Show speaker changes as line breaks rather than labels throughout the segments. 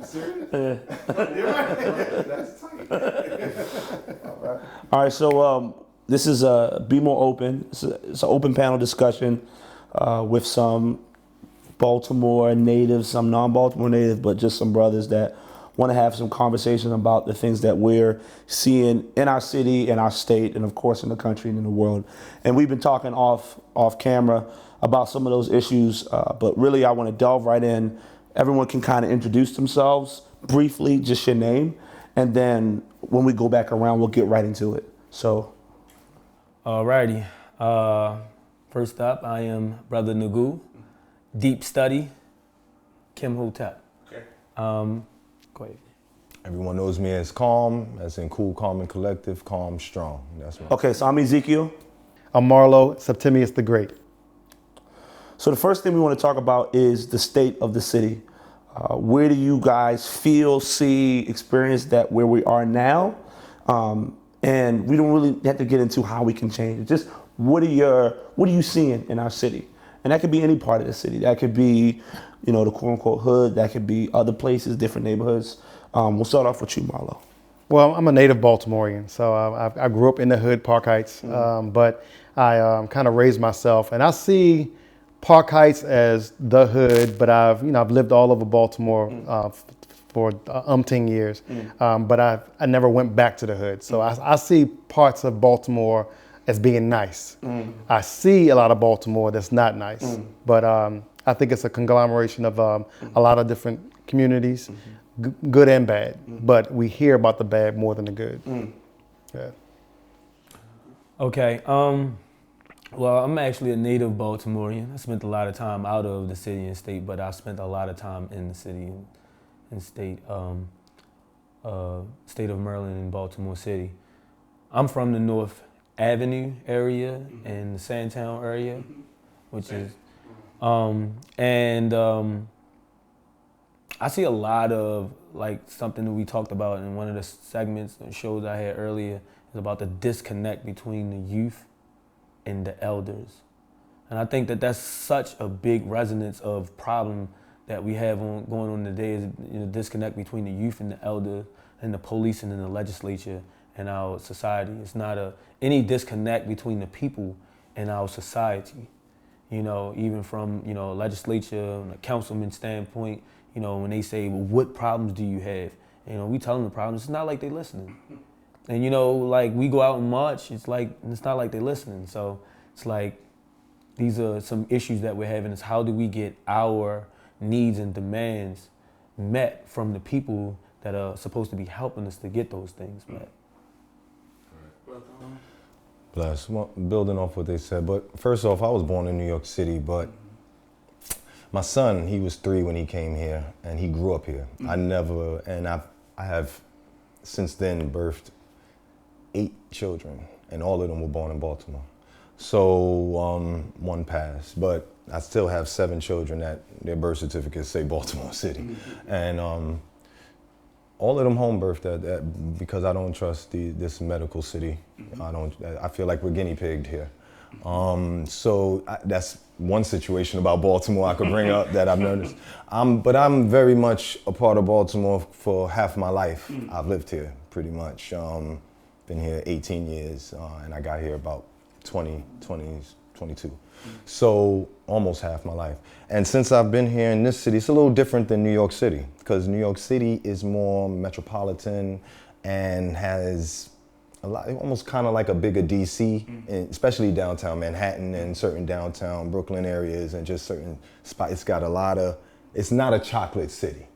Serious?
Yeah.
You're right. That's tight.
All right, so this is Be More Open. It's an open panel discussion with some Baltimore natives, some non-Baltimore natives, but just some brothers that want to have some conversation about the things that we're seeing in our city, in our state, and of course in the country and in the world. And we've been talking off camera about some of those issues, but really I want to delve right in. Everyone can kind of introduce themselves briefly, just your name, and then when we go back around, we'll get right into it. So.
Alrighty. First up, I am Brother Nagu, Deep Study, Kqalm.
Okay.
Go ahead.
Everyone knows me as Kqalm, as in Cool, Calm, and Collective, Calm, Strong. That's right.
Okay, so I'm Ezekiel.
I'm Marlowe, Septimius the Great.
So the first thing we want to talk about is the state of the city. Where do you guys feel, see, experience that where we are now? And we don't really have to get into how we can change it. Just what are you seeing in our city? And that could be any part of the city. That could be, the quote unquote hood. That could be other places, different neighborhoods. We'll start off with you, Marlowe.
Well, I'm a native Baltimorean, so I grew up in the hood, Park Heights, but I kind of raised myself, and I see Park Heights as the hood, but I've lived all over Baltimore for umpteen years, but I never went back to the hood. So I see parts of Baltimore as being nice. I see a lot of Baltimore that's not nice, but I think it's a conglomeration of a lot of different communities, good and bad, but we hear about the bad more than the good. Yeah.
Okay. Well, I'm actually a native Baltimorean. I spent a lot of time out of the city and state, but I spent a lot of time in the city and state, state of Maryland and Baltimore City. I'm from the North Avenue area and the Sandtown area, which is, I see a lot of something that we talked about in one of the segments and shows I had earlier is about the disconnect between the youth and the elders. And I think that that's such a big resonance of problem that we have going on today is disconnect between the youth and the elder and the police and then the legislature and our society. It's not any disconnect between the people and our society. Even from, legislature and a councilman standpoint, when they say, well, what problems do you have? We tell them the problems, it's not like they listening. And we go out and march, it's not like they're listening. So it's like, these are some issues that we're having is how do we get our needs and demands met from the people that are supposed to be helping us to get those things met.
Bless. Well, building off what they said, but first off, I was born in New York City, but my son, he was 3 when he came here, and he grew up here. I have since then birthed 8 children, and all of them were born in Baltimore. So one passed, but I still have 7 children that their birth certificates say Baltimore City. And all of them home birthed because I don't trust this medical city. I feel like we're guinea pigged here. So that's one situation about Baltimore I could bring up that I've noticed. But I'm very much a part of Baltimore for half my life. I've lived here pretty much. Been here 18 years, and I got here about 22. So almost half my life. And since I've been here in this city, it's a little different than New York City, because New York City is more metropolitan and has a lot, almost kind of like a bigger DC, and especially downtown Manhattan and certain downtown Brooklyn areas and just certain spots. It's got a lot of, it's not a chocolate city.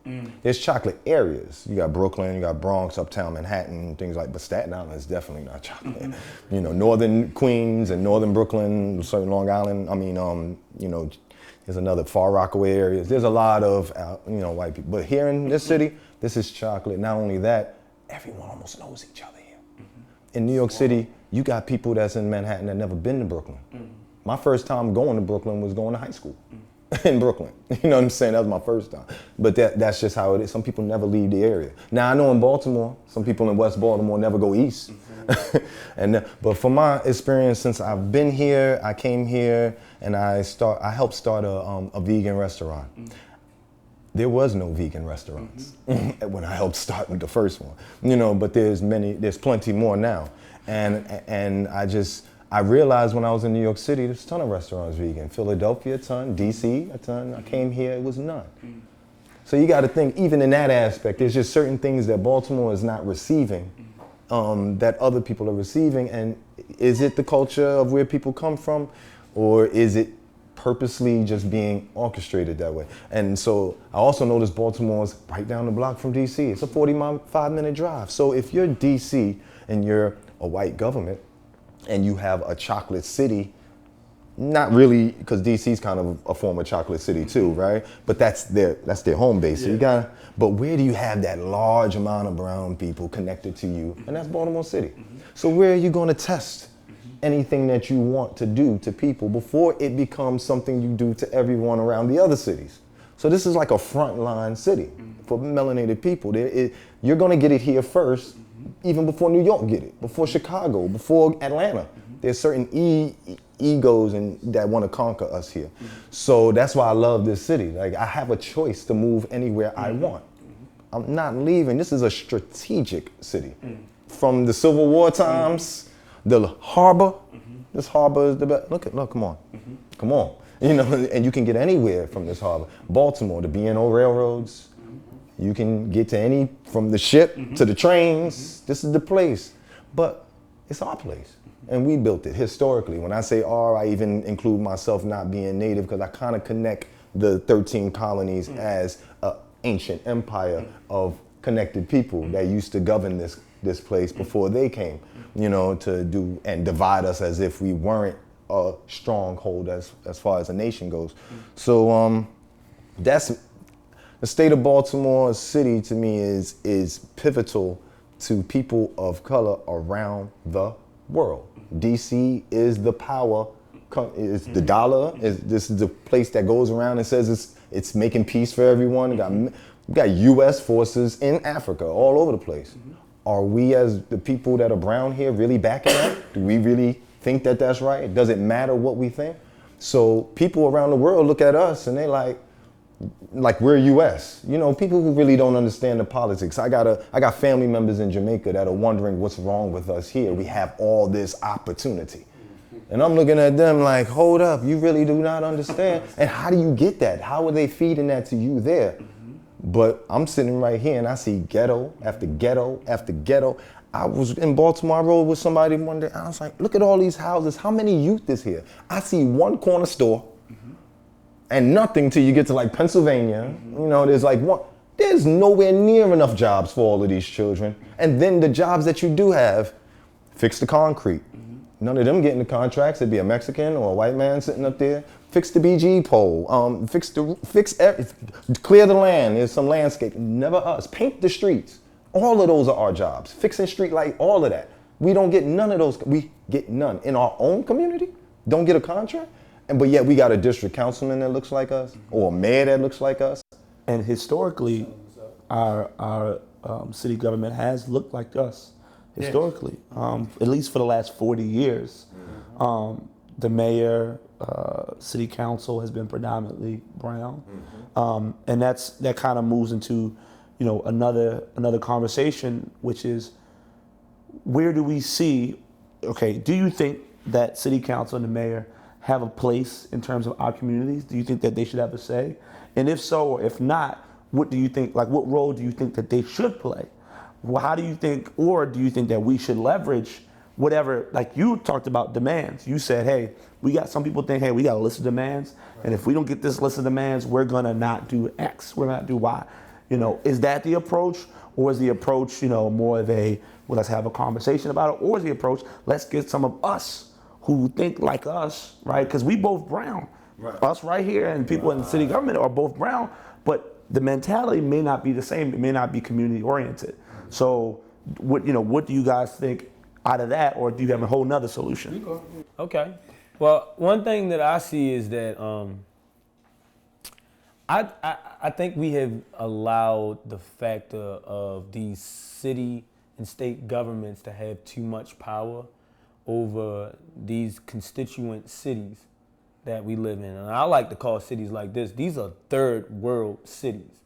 There's chocolate areas. You got Brooklyn, you got Bronx, Uptown Manhattan, things like, but Staten Island is definitely not chocolate. Northern Queens and Northern Brooklyn, certain Long Island, there's another Far Rockaway areas. There's a lot of, white people. But here in this city, this is chocolate. Not only that, everyone almost knows each other here. In New York City, you got people that's in Manhattan that never been to Brooklyn. My first time going to Brooklyn was going to high school. In Brooklyn, you know what I'm saying? That was my first time. But that's just how it is. Some people never leave the area. Now I know in Baltimore, some people in West Baltimore never go east. But from my experience, since I've been here, I came here and I helped start a vegan restaurant. there was no vegan restaurants when I helped start with the first one, you know, but there's plenty more now. And I realized when I was in New York City, there's a ton of restaurants vegan. Philadelphia, a ton. DC, a ton. I came here, it was none. So you got to think, even in that aspect, there's just certain things that Baltimore is not receiving that other people are receiving. And is it the culture of where people come from, or is it purposely just being orchestrated that way? And so I also noticed Baltimore's right down the block from DC. It's a 45-minute drive. So if you're DC and you're a white government and you have a chocolate city, not really, because DC's kind of a former chocolate city too, right? But that's their home base. So you gotta, but where do you have that large amount of brown people connected to you? And that's Baltimore City. So where are you gonna test anything that you want to do to people before it becomes something you do to everyone around the other cities? So this is like a frontline city for melanated people. You're gonna get it here first, even before New York get it, before Chicago, before Atlanta. There's certain egos that want to conquer us here. So that's why I love this city. Like, I have a choice to move anywhere I want. I'm not leaving. This is a strategic city. From the Civil War times, the harbor, this harbor is the best. Look, come on. Come on. You know, and you can get anywhere from this harbor. Baltimore, the B&O railroads, you can get to from the ship to the trains. This is the place. But it's our place. And we built it historically. When I say I even include myself not being native, because I kind of connect the 13 colonies as an ancient empire of connected people that used to govern this place before they came, you know, to do and divide us as if we weren't a stronghold as far as a nation goes. So that's the state of Baltimore City. To me is pivotal to people of color around the world. DC is the power, it's the dollar. This is the place that goes around and says it's making peace for everyone. We got U.S. forces in Africa, all over the place. Are we, as the people that are brown here, really backing that? Do we really think that that's right? Does it matter what we think? So people around the world look at us and they like we're U.S. You know, people who really don't understand the politics. I got family members in Jamaica that are wondering what's wrong with us here. We have all this opportunity. And I'm looking at them like, hold up, you really do not understand. And how do you get that? How are they feeding that to you there? But I'm sitting right here and I see ghetto after ghetto after ghetto. I was in Baltimore, I rode with somebody one day. I was like, look at all these houses. How many youth is here? I see one corner store. And nothing till you get to like Pennsylvania. You know, there's nowhere near enough jobs for all of these children. And then the jobs that you do have, fix the concrete. None of them getting the contracts. It'd be a Mexican or a white man sitting up there. Fix the BG pole. Clear the land. There's some landscape. Never us. Paint the streets. All of those are our jobs. Fixing street light, all of that. We don't get none of those. We get none in our own community. Don't get a contract. But yet we got a district councilman that looks like us, or a mayor that looks like us.
And historically, our city government has looked like us. Historically, at least for the last 40 years, the mayor, city council has been predominantly brown, and that kind of moves into, you know, another conversation, which is, where do we see? Okay, do you think that city council and the mayor have a place in terms of our communities? Do you think that they should have a say? And if so, or if not, what do you think, like what role do you think that they should play? Well, how do you think, or do you think that we should leverage whatever, like you talked about demands. You said, hey, we got some people think, hey, we got a list of demands. And if we don't get this list of demands, we're gonna not do X, we're gonna do Y. You know, is that the approach? Or is the approach, you know, more of a, well, let's have a conversation about it? Or is the approach, let's get some of us who think like us, right? Because we both brown. Right. Us right here and people in the city government are both brown, but the mentality may not be the same. It may not be community oriented. So what do you guys think out of that, or do you have a whole nother solution?
Okay. Well, one thing that I see is that I think we have allowed the factor of these city and state governments to have too much power over these constituent cities that we live in. And I like to call cities like this, these are third world cities.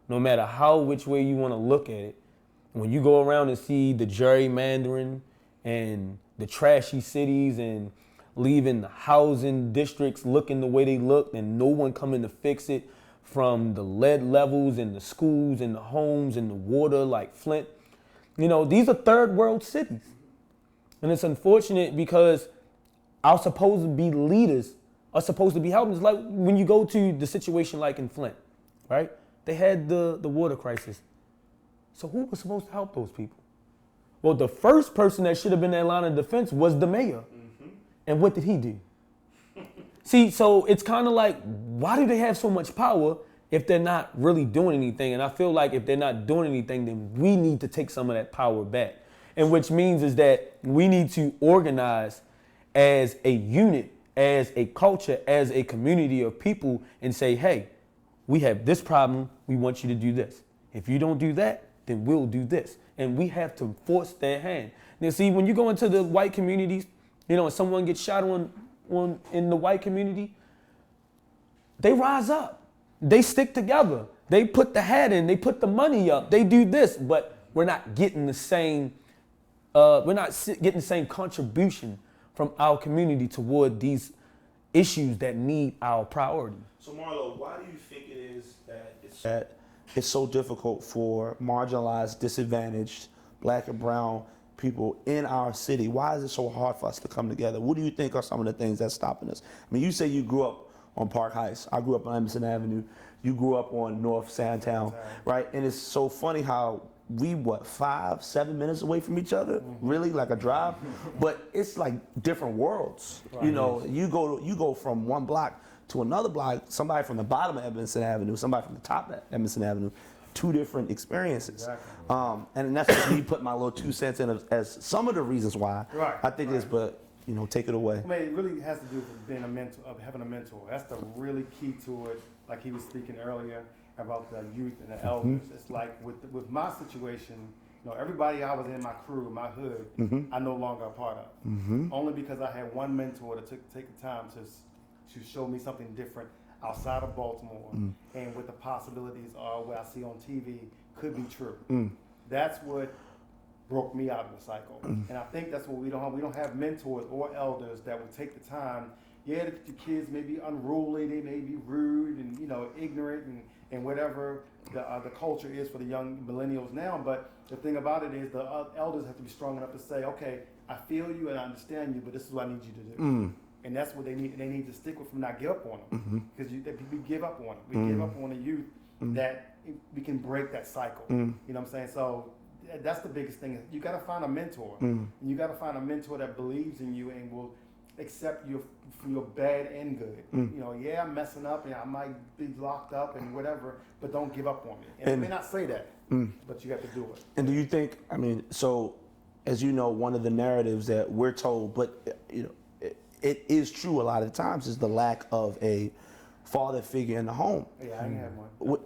no matter how which way you want to look at it, when you go around and see the gerrymandering and the trashy cities and leaving the housing districts looking the way they look and no one coming to fix it, from the lead levels in the schools and the homes and the water like Flint, these are third world cities. And it's unfortunate because our supposed to be leaders are supposed to be helping us. Like when you go to the situation like in Flint, right? They had the water crisis. So who was supposed to help those people? Well, the first person that should have been in line of defense was the mayor. Mm-hmm. And what did he do? See, so it's kind of like, why do they have so much power if they're not really doing anything? And I feel like if they're not doing anything, then we need to take some of that power back. And which means is that we need to organize as a unit, as a culture, as a community of people and say, hey, we have this problem. We want you to do this. If you don't do that, then we'll do this. And we have to force their hand. Now, see, when you go into the white communities, and someone gets shot in the white community, they rise up. They stick together. They put the hat in. They put the money up. They do this, but we're not getting the same. We're not getting the same contribution from our community toward these issues that need our priority.
So Marlowe, why do you think it is that it's so difficult for marginalized, disadvantaged, black and brown people in our city? Why is it so hard for us to come together? What do you think are some of the things that's stopping us? I mean, you say you grew up on Park Heights. I grew up on Emerson Avenue. You grew up on North Sandtown, right? And it's so funny how we 5-7 minutes away from each other, really, like a drive, but it's like different worlds. Right. You go from one block to another block, somebody from the bottom of Emerson Avenue, somebody from the top of Emerson Avenue, two different experiences. Exactly. And that's just me putting my little 2 cents in as some of the reasons why I think it is, but take it away.
I mean, it really has to do with being a mentor, of having a mentor. That's the really key to it. Like he was speaking earlier about the youth and the elders. It's like with my situation, everybody I was in my crew, my hood, I no longer a part of. Only because I had one mentor that take the time to show me something different outside of Baltimore, and what the possibilities are, what I see on TV could be true. That's what broke me out of the cycle. And I think that's what we don't have. We don't have mentors or elders that will take the time. Yeah, the kids may be unruly, they may be rude and ignorant and whatever the culture is for the young millennials now. But the thing about it is the elders have to be strong enough to say, okay, I feel you and I understand you, but this is what I need you to do. And that's what they need. They need to stick with them, not give up on them. Because we give up on them. We give up on the youth that we can break that cycle. You know what I'm saying? So that's the biggest thing. You got to find a mentor. And you got to find a mentor that believes in you and will accept you for your bad and good. Yeah, I'm messing up and I might be locked up and whatever, but don't give up on me. And they may not say that, but you have to do it.
And do you think, so as you know, one of the narratives that we're told, but it is true a lot of times, is the lack of a father figure in the home.
Yeah, I didn't have one.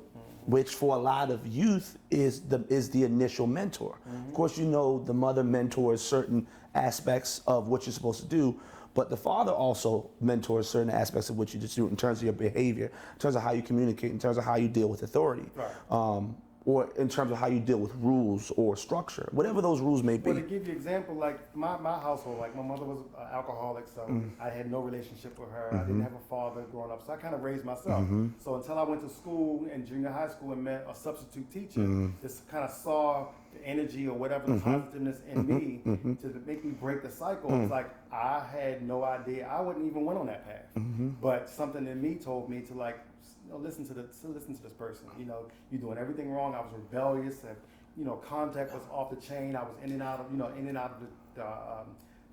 Which for a lot of youth is the initial mentor. Of course, the mother mentors certain aspects of what you're supposed to do, but the father also mentors certain aspects of what you just do in terms of your behavior, in terms of how you communicate, in terms of how you deal with authority. Right. Or in terms of how you deal with rules or structure, whatever those rules may be.
Well, to give you an example, like my household, like my mother was an alcoholic, so I had no relationship with her. I didn't have a father growing up, so I kind of raised myself. So until I went to school and junior high school and met a substitute teacher, just kind of saw the energy or whatever, the positiveness in me to make me break the cycle. It's like I had no idea. I wouldn't even went on that path. But something in me told me to listen to this person. You're doing everything wrong. I was rebellious. And, contact was off the chain. I was in and out of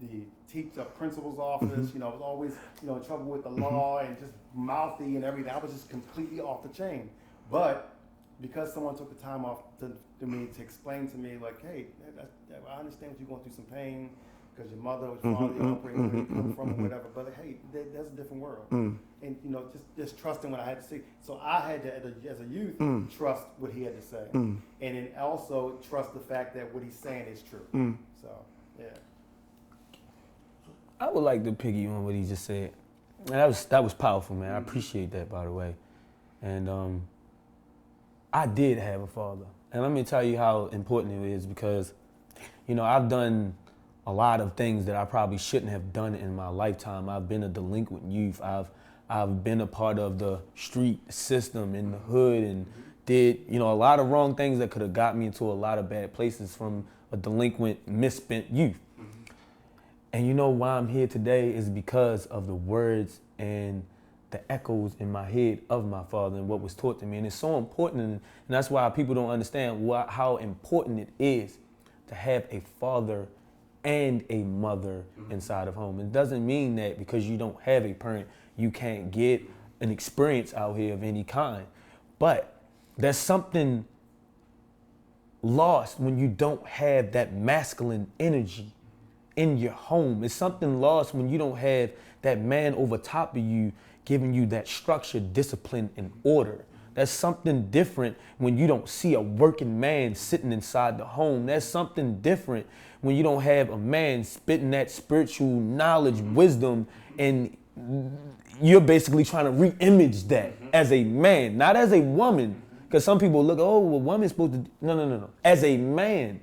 the principal's office. I was always in trouble with the law and just mouthy and everything. I was just completely off the chain. But because someone took the time off to explain to me, like, hey, I understand that you're going through some pain because your mother or your father, where you come from or whatever, but hey, there's a different world. And just trusting what I had to say. So I had to, as a youth, trust what he had to say. And then also trust the fact that what he's saying is true. So, yeah.
I would like to piggy on what he just said. And that was powerful, man. I appreciate that, by the way. And I did have a father. And let me tell you how important it is because, I've done a lot of things that I probably shouldn't have done in my lifetime. I've been a delinquent youth. I've been a part of the street system in the hood and did, a lot of wrong things that could have got me into a lot of bad places from a delinquent, misspent youth. And why I'm here today is because of the words and the echoes in my head of my father and what was taught to me. And it's so important, and that's why people don't understand how important it is to have a father and a mother inside of home. It doesn't mean that because you don't have a parent, you can't get an experience out here of any kind. But there's something lost when you don't have that masculine energy in your home. It's something lost when you don't have that man over top of you giving you that structure, discipline, and order. That's something different when you don't see a working man sitting inside the home. That's something different when you don't have a man spitting that spiritual knowledge, wisdom, and you're basically trying to re-image that as a man, not as a woman. Because some people look, oh, well, woman's supposed to, no. As a man,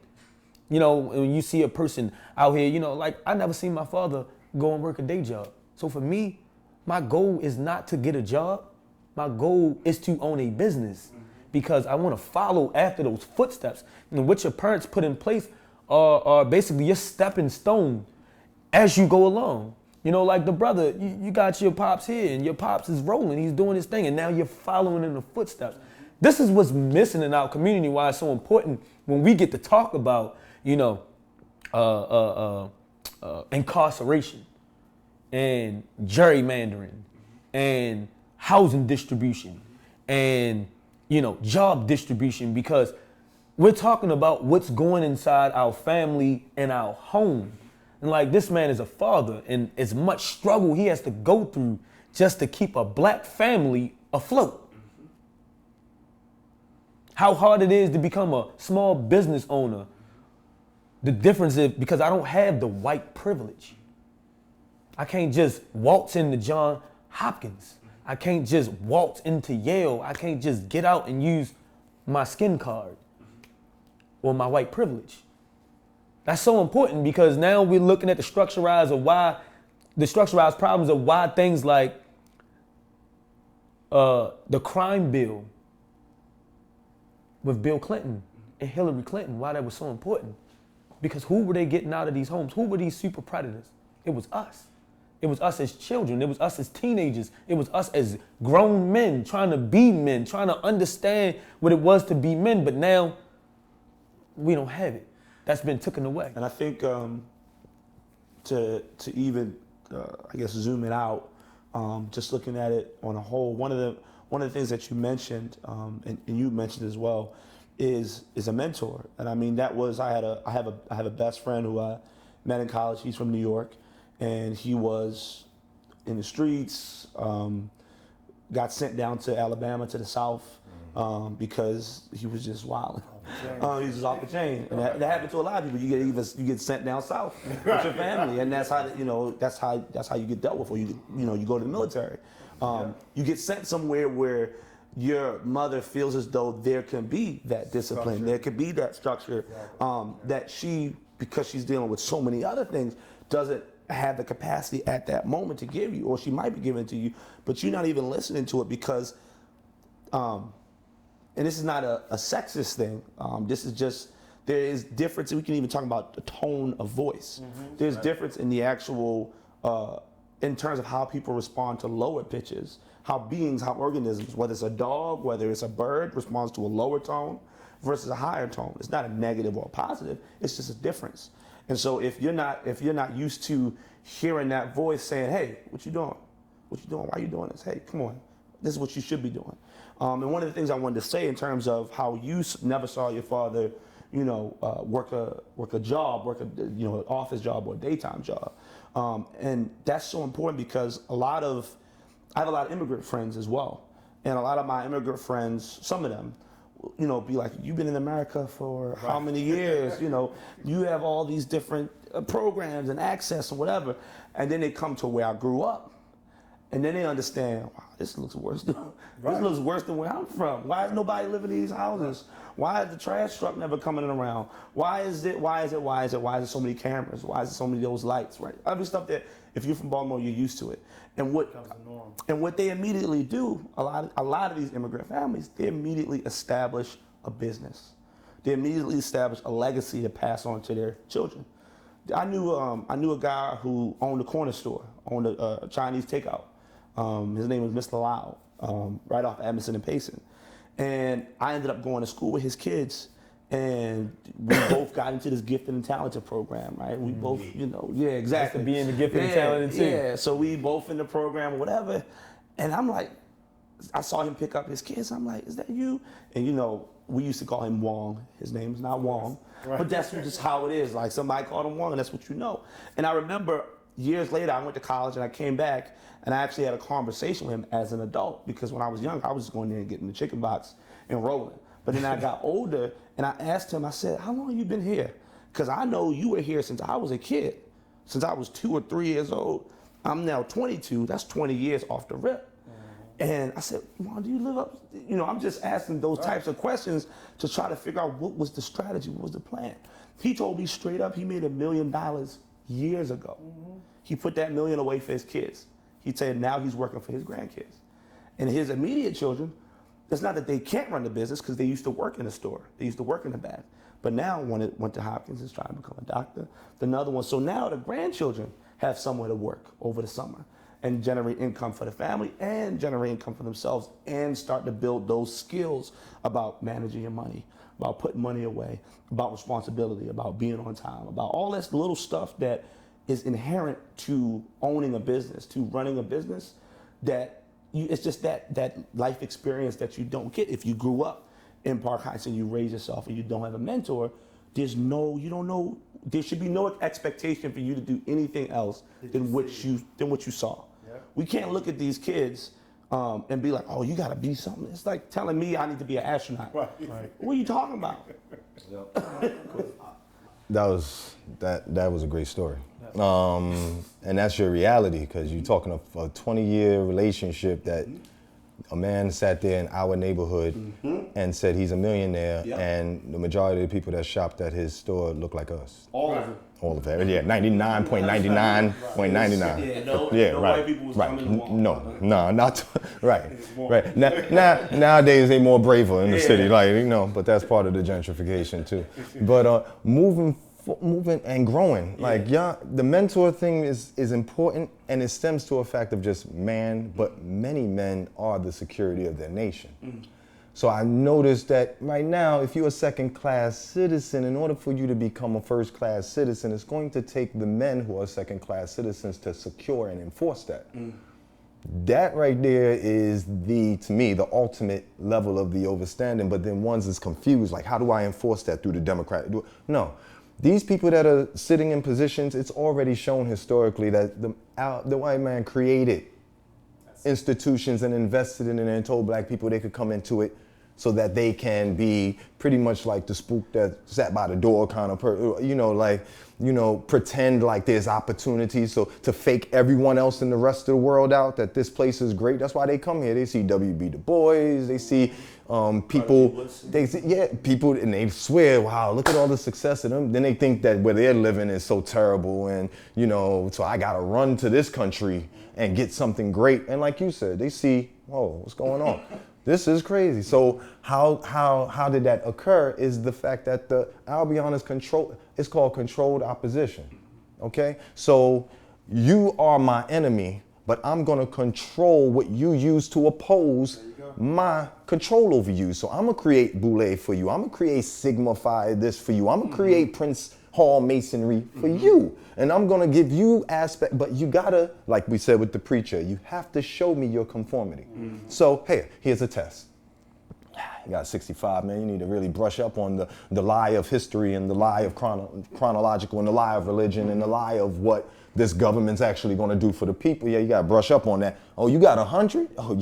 when you see a person out here, like I never seen my father go and work a day job. So for me, my goal is not to get a job. My goal is to own a business because I want to follow after those footsteps. And what your parents put in place are basically your stepping stone as you go along. Like the brother, you got your pops here and your pops is rolling. He's doing his thing and now you're following in the footsteps. This is what's missing in our community, why it's so important when we get to talk about, incarceration and gerrymandering and housing distribution and, job distribution, because we're talking about what's going inside our family and our home. And like this man is a father and as much struggle he has to go through just to keep a black family afloat. How hard it is to become a small business owner. The difference is because I don't have the white privilege. I can't just waltz into John Hopkins. I can't just waltz into Yale. I can't just get out and use my skin card or my white privilege. That's so important because now we're looking at the structurized problems of why things like the crime bill with Bill Clinton and Hillary Clinton, why that was so important. Because who were they getting out of these homes? Who were these super predators? It was us. It was us as children. It was us as teenagers. It was us as grown men trying to be men, trying to understand what it was to be men. But now we don't have it. That's been taken away.
And I think to even zoom it out, just looking at it on a whole, one of the things that you mentioned, and you mentioned as well, is a mentor. And I mean I have a best friend who I met in college. He's from New York, and he was in the streets. Got sent down to Alabama to the South because he was just wild. He was just off the chain, and that happened to a lot of people. You get sent down south with your family, and that's how you get dealt with, or you go to the military. You get sent somewhere where your mother feels as though there can be that discipline, there could be that structure, that she, because she's dealing with so many other things, doesn't have the capacity at that moment to give you, or she might be giving it to you, but you're not even listening to it because, and this is not a sexist thing, this is just, there is difference, we can even talk about the tone of voice. There's difference in the actual, in terms of how people respond to lower pitches, how organisms, whether it's a dog, whether it's a bird, responds to a lower tone versus a higher tone. It's not a negative or a positive, it's just a difference. And so if you're not used to hearing that voice saying, hey, what you doing? What you doing? Why are you doing this? Hey, come on. This is what you should be doing. And one of the things I wanted to say in terms of how you never saw your father, work a job, an office job or a daytime job. And that's so important because I have a lot of immigrant friends as well. And a lot of my immigrant friends, some of them, be like, you've been in America for how many years? You have all these different programs and access and whatever. And then they come to where I grew up. And then they understand, wow, this looks worse than, this looks worse than where I'm from. Why is nobody living in these houses? Why is the trash truck never coming around? Why is there so many cameras? Why is there so many of those lights, right? Every stuff that, if you're from Baltimore, you're used to it. And what they immediately do, a lot of these immigrant families, they immediately establish a business. They immediately establish a legacy to pass on to their children. I knew a guy who owned a corner store, owned a Chinese takeout. His name was Mr. Lau, right off Edmondson and Payson. And I ended up going to school with his kids, and we both got into this gifted and talented program, right? We both, yeah, exactly.
That's being the gifted and talented too.
Yeah, so we both in the program or whatever. And I'm like, I saw him pick up his kids. I'm like, is that you? And we used to call him Wong. His name is not Wong, but that's just how it is. Like somebody called him Wong, and that's what you know. And I remember years later, I went to college and I came back and I actually had a conversation with him as an adult, because when I was young, I was just going there and getting the chicken box and rolling. But then I got older and I asked him, I said, how long have you been here? Because I know you were here since I was a kid, since I was 2 or 3 years old. I'm now 22, that's 20 years off the rip. And I said, Mom, do you live up? I'm just asking those types of questions to try to figure out what was the strategy, what was the plan. He told me straight up he made $1 million years ago. He put that $1 million away for his kids. He said now he's working for his grandkids. And his immediate children, it's not that they can't run the business, because they used to work in the store. They used to work in the back. But now one went to Hopkins, is trying to become a doctor. Another one, so now the grandchildren have somewhere to work over the summer and generate income for the family and generate income for themselves and start to build those skills about managing your money, about putting money away, about responsibility, about being on time, about all this little stuff that is inherent to owning a business, to running a business, that it's just that life experience that you don't get if you grew up in Park Heights and you raise yourself and you don't have a mentor. There should be no expectation for you to do anything else than what you saw. Yeah. We can't look at these kids and be like, oh, you gotta be something. It's like telling me I need to be an astronaut. Right. What are you talking about?
That was a great story. And that's your reality, because you're talking of a 20-year relationship that a man sat there in our neighborhood and said he's a millionaire, and the majority of the people that shopped at his store look like us.
All of it.
All of it. Yeah, 99.99.99. Yeah, right. No, not right. Nowadays they more braver in the city, but that's part of the gentrification too. But moving and growing, the mentor thing is important, and it stems to a fact of just man, but many men are the security of their nation. So I noticed that right now, if you're a second-class citizen, in order for you to become a first-class citizen, it's going to take the men who are second-class citizens to secure and enforce that. That right there is to me, the ultimate level of the overstanding. But then one's is confused, like, how do I enforce that through the democratic? No. These people that are sitting in positions, it's already shown historically that the white man created institutions and invested in it and told black people they could come into it so that they can be pretty much like the spook that sat by the door kind of pretend like there's opportunities, so to fake everyone else in the rest of the world out that this place is great. That's why they come here. They see W.B. Du Bois, they see people, people, and they swear, wow, look at all the success of them. Then they think that where they're living is so terrible, and so I gotta run to this country and get something great. And like you said, they see, whoa, what's going on? This is crazy. So how did that occur is the fact that I'll be honest, it's called controlled opposition, okay? So you are my enemy, but I'm gonna control what you use to oppose my control over you. So I'm gonna create Boule for you. I'm gonna create Sigma Phi this for you. I'm gonna create Prince Hall Masonry for you. And I'm gonna give you aspect, but you gotta, like we said with the preacher, you have to show me your conformity. So, hey, here's a test. You got 65, man, you need to really brush up on the lie of history and the lie of chronological and the lie of religion and the lie of what this government's actually gonna do for the people. Yeah, you gotta brush up on that. Oh, you got 100? Oh,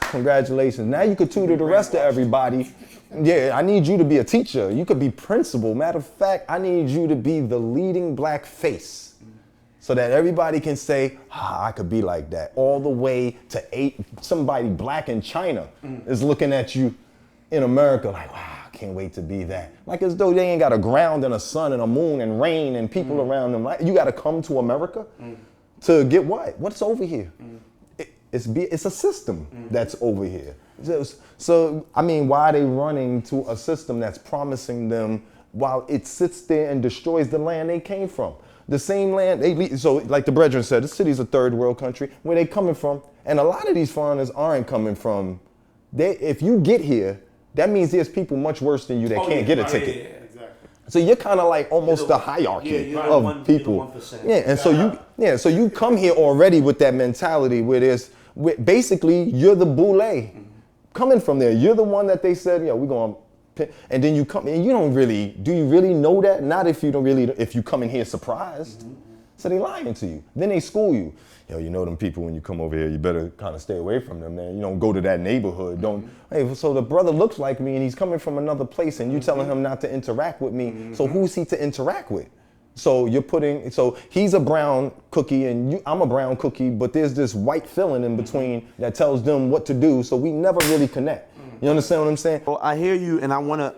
congratulations. Now you could tutor the rest of everybody. Yeah, I need you to be a teacher. You could be principal. Matter of fact, I need you to be the leading black face so that everybody can say, I could be like that. All the way to somebody black in China is looking at you in America like, wow, I can't wait to be that. Like as though they ain't got a ground and a sun and a moon and rain and people around them. Like, you got to come to America to get what? What's over here? It's a system that's over here. So, I mean, why are they running to a system that's promising them while it sits there and destroys the land they came from? The same land, so like the brethren said, the city's a third world country. Where they coming from? And a lot of these foreigners aren't coming from, if you get here, that means there's people much worse than you that can't get a ticket.
Yeah, exactly.
So you're kind of like almost the hierarchy of people. And so you come here already with that mentality where basically you're the boule coming from there. You're the one that they said, we're going to, and then you come and you don't really, do you really know that? Not if you come in here surprised. So they lying to you. Then they school you. You know them people when you come over here, you better kind of stay away from them, man. You don't go to that neighborhood. Hey, so the brother looks like me and he's coming from another place and you telling him not to interact with me. So who's he to interact with? So he's a brown cookie and I'm a brown cookie, but there's this white filling in between that tells them what to do. So we never really connect. You understand what I'm saying?
Well, I hear you, and I wanna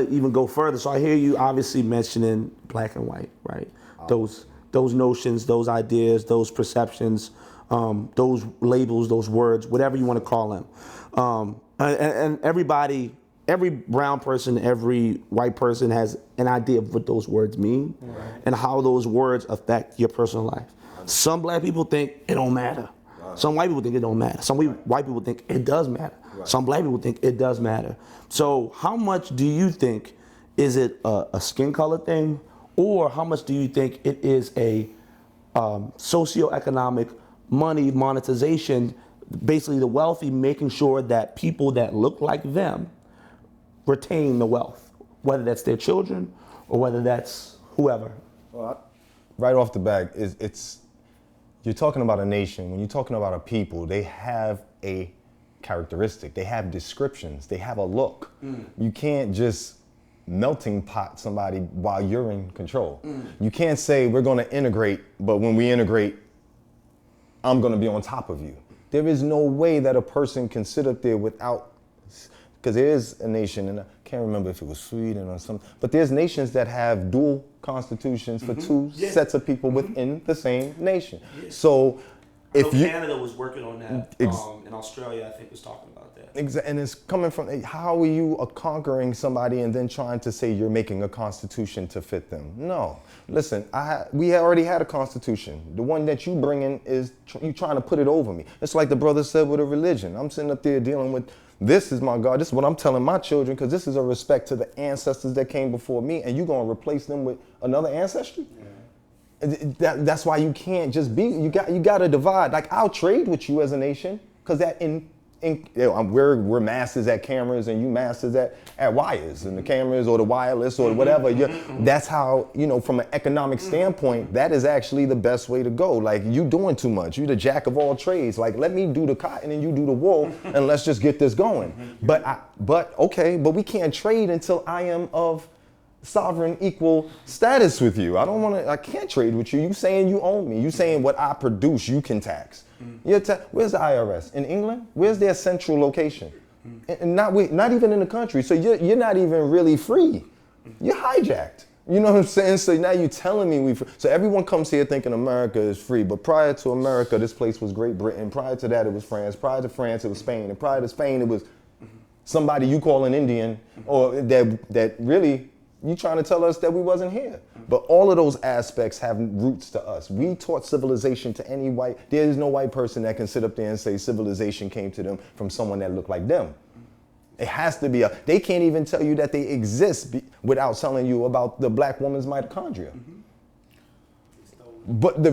even go further. So I hear you obviously mentioning black and white, right? Those notions, those ideas, those perceptions, those labels, those words, whatever you want to call them. And every brown person, every white person has an idea of what those words mean and how those words affect your personal life. Some black people think it don't matter. Some white people think it don't matter. Some white people think it does matter. Some black people think it does matter. So how much do you think, is it a skin color thing, or how much do you think it is a socioeconomic monetization, basically the wealthy making sure that people that look like them retain the wealth, whether that's their children or whether that's whoever?
Well, right off the bat, you're talking about a nation. When you're talking about a people, they have a characteristic, they have descriptions, they have a look. You can't just melting pot somebody while you're in control. You can't say we're going to integrate, but when we integrate, I'm going to be on top of you. There is no way that a person can sit up there without, because there is a nation, and I can't remember if it was Sweden or something, but there's nations that have dual constitutions for two sets of people within the same nation. So if
Canada was working on that, in Australia I think was talking about that.
And it's coming from, how are you conquering somebody and then trying to say you're making a constitution to fit them? No. Listen, we already had a constitution. The one that you bring in is you trying to put it over me. It's like the brother said with a religion. I'm sitting up there dealing with, this is my God. This is what I'm telling my children, because this is a respect to the ancestors that came before me, and you're going to replace them with another ancestry? That's why you can't just be, you got to divide. Like, I'll trade with you as a nation, because that we're masters at cameras and you masters at wires and the cameras or the wireless or whatever. That's how, from an economic standpoint, that is actually the best way to go. Like, you doing too much. You the jack of all trades. Like, let me do the cotton and you do the wool and let's just get this going. But we can't trade until I am of sovereign equal status with you. I can't trade with you. You saying you own me. You saying what I produce you can tax. Where's the IRS? In England? Where's their central location? And not even in the country. So you're not even really free. You're hijacked. You know what I'm saying? So now you're telling me so everyone comes here thinking America is free, but prior to America, this place was Great Britain. Prior to that, it was France. Prior to France, it was Spain. And prior to Spain, it was somebody you call an Indian, or that really, you trying to tell us that we wasn't here. But all of those aspects have roots to us. We taught civilization to any white. There is no white person that can sit up there and say civilization came to them from someone that looked like them. It has to be they can't even tell you that they exist without telling you about the black woman's mitochondria. But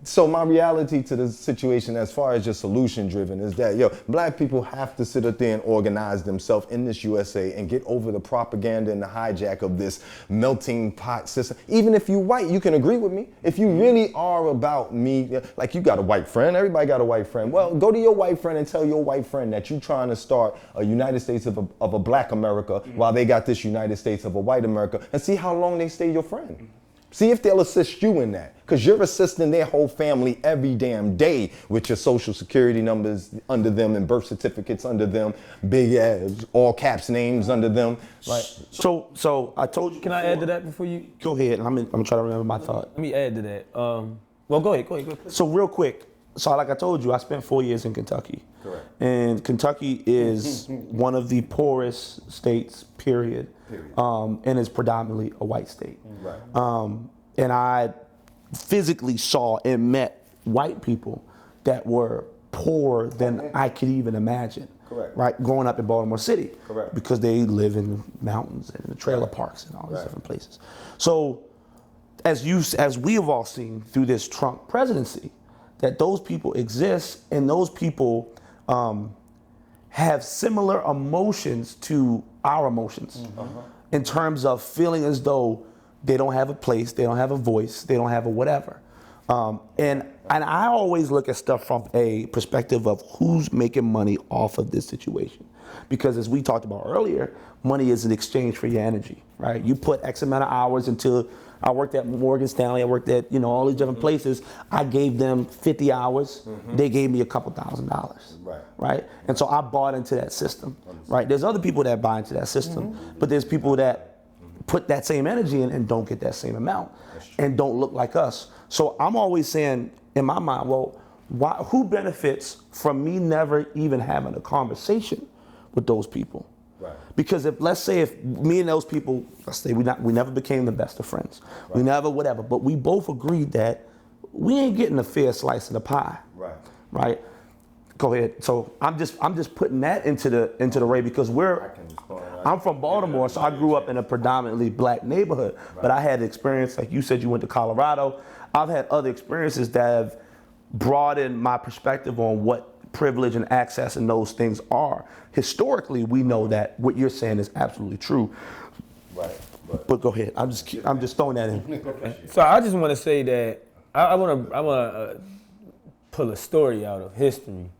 so my reality to the situation, as far as just solution driven, is that black people have to sit up there and organize themselves in this USA and get over the propaganda and the hijack of this melting pot system. Even if you white, you can agree with me. If you really are about me, like, you got a white friend, everybody got a white friend. Well, go to your white friend and tell your white friend that you're trying to start a United States of a black America while they got this United States of a white America, and see how long they stay your friend. See if they'll assist you in that, because you're assisting their whole family every damn day with your social security numbers under them and birth certificates under them, big ass all caps names under them. Like,
So I told you.
Can I add to that before you?
Go ahead. I'm trying to remember my thought.
Let me add to that. Well, go ahead.
So real quick. So like I told you, I spent 4 years in Kentucky. Correct. And Kentucky is one of the poorest states, period. And is predominantly a white state. Right. And I physically saw and met white people that were poorer than I could even imagine. Correct. Right, growing up in Baltimore City. Correct. Because they live in the mountains and the trailer parks and all these different places. So, as we have all seen through this Trump presidency, that those people exist and those people have similar emotions to our emotions in terms of feeling as though they don't have a place, they don't have a voice, they don't have a whatever. And I always look at stuff from a perspective of who's making money off of this situation. Because as we talked about earlier, money is an exchange for your energy, right? You put X amount of hours into, I worked at Morgan Stanley, I worked at, all these different places. I gave them 50 hours, they gave me a couple $1,000, right? And so I bought into that system, right? There's other people that buy into that system, but there's people that put that same energy in and don't get that same amount and don't look like us. So I'm always saying in my mind, well, who benefits from me never even having a conversation with those people? Right. Because let's say if me and those people, let's say we never became the best of friends, we never whatever, but we both agreed that we ain't getting a fair slice of the pie. Right. Go ahead. So I'm just putting that into the ray because I'm from Baltimore, so I grew up in a predominantly black neighborhood, but I had experience, like you said, you went to Colorado. I've had other experiences that have broadened my perspective on what privilege and access and those things are. Historically, we know that what you're saying is absolutely true. Right. But go ahead. I'm just throwing that in.
So I just want to say that I want to pull a story out of history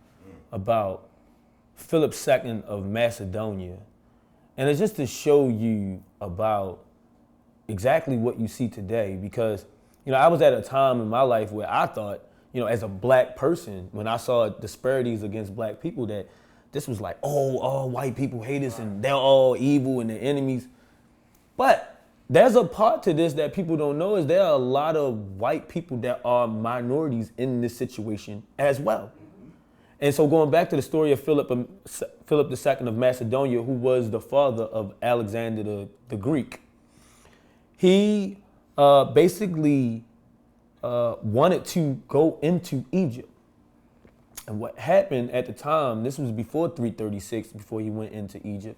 about Philip II of Macedonia. And it's just to show you about exactly what you see today, because, I was at a time in my life where I thought, as a black person, when I saw disparities against black people, that this was like, oh, all white people hate us and they're all evil and they're enemies. But there's a part to this that people don't know, is there are a lot of white people that are minorities in this situation as well. And so going back to the story of Philip II of Macedonia, who was the father of Alexander the Greek, he basically wanted to go into Egypt. And what happened at the time, this was before 336, before he went into Egypt,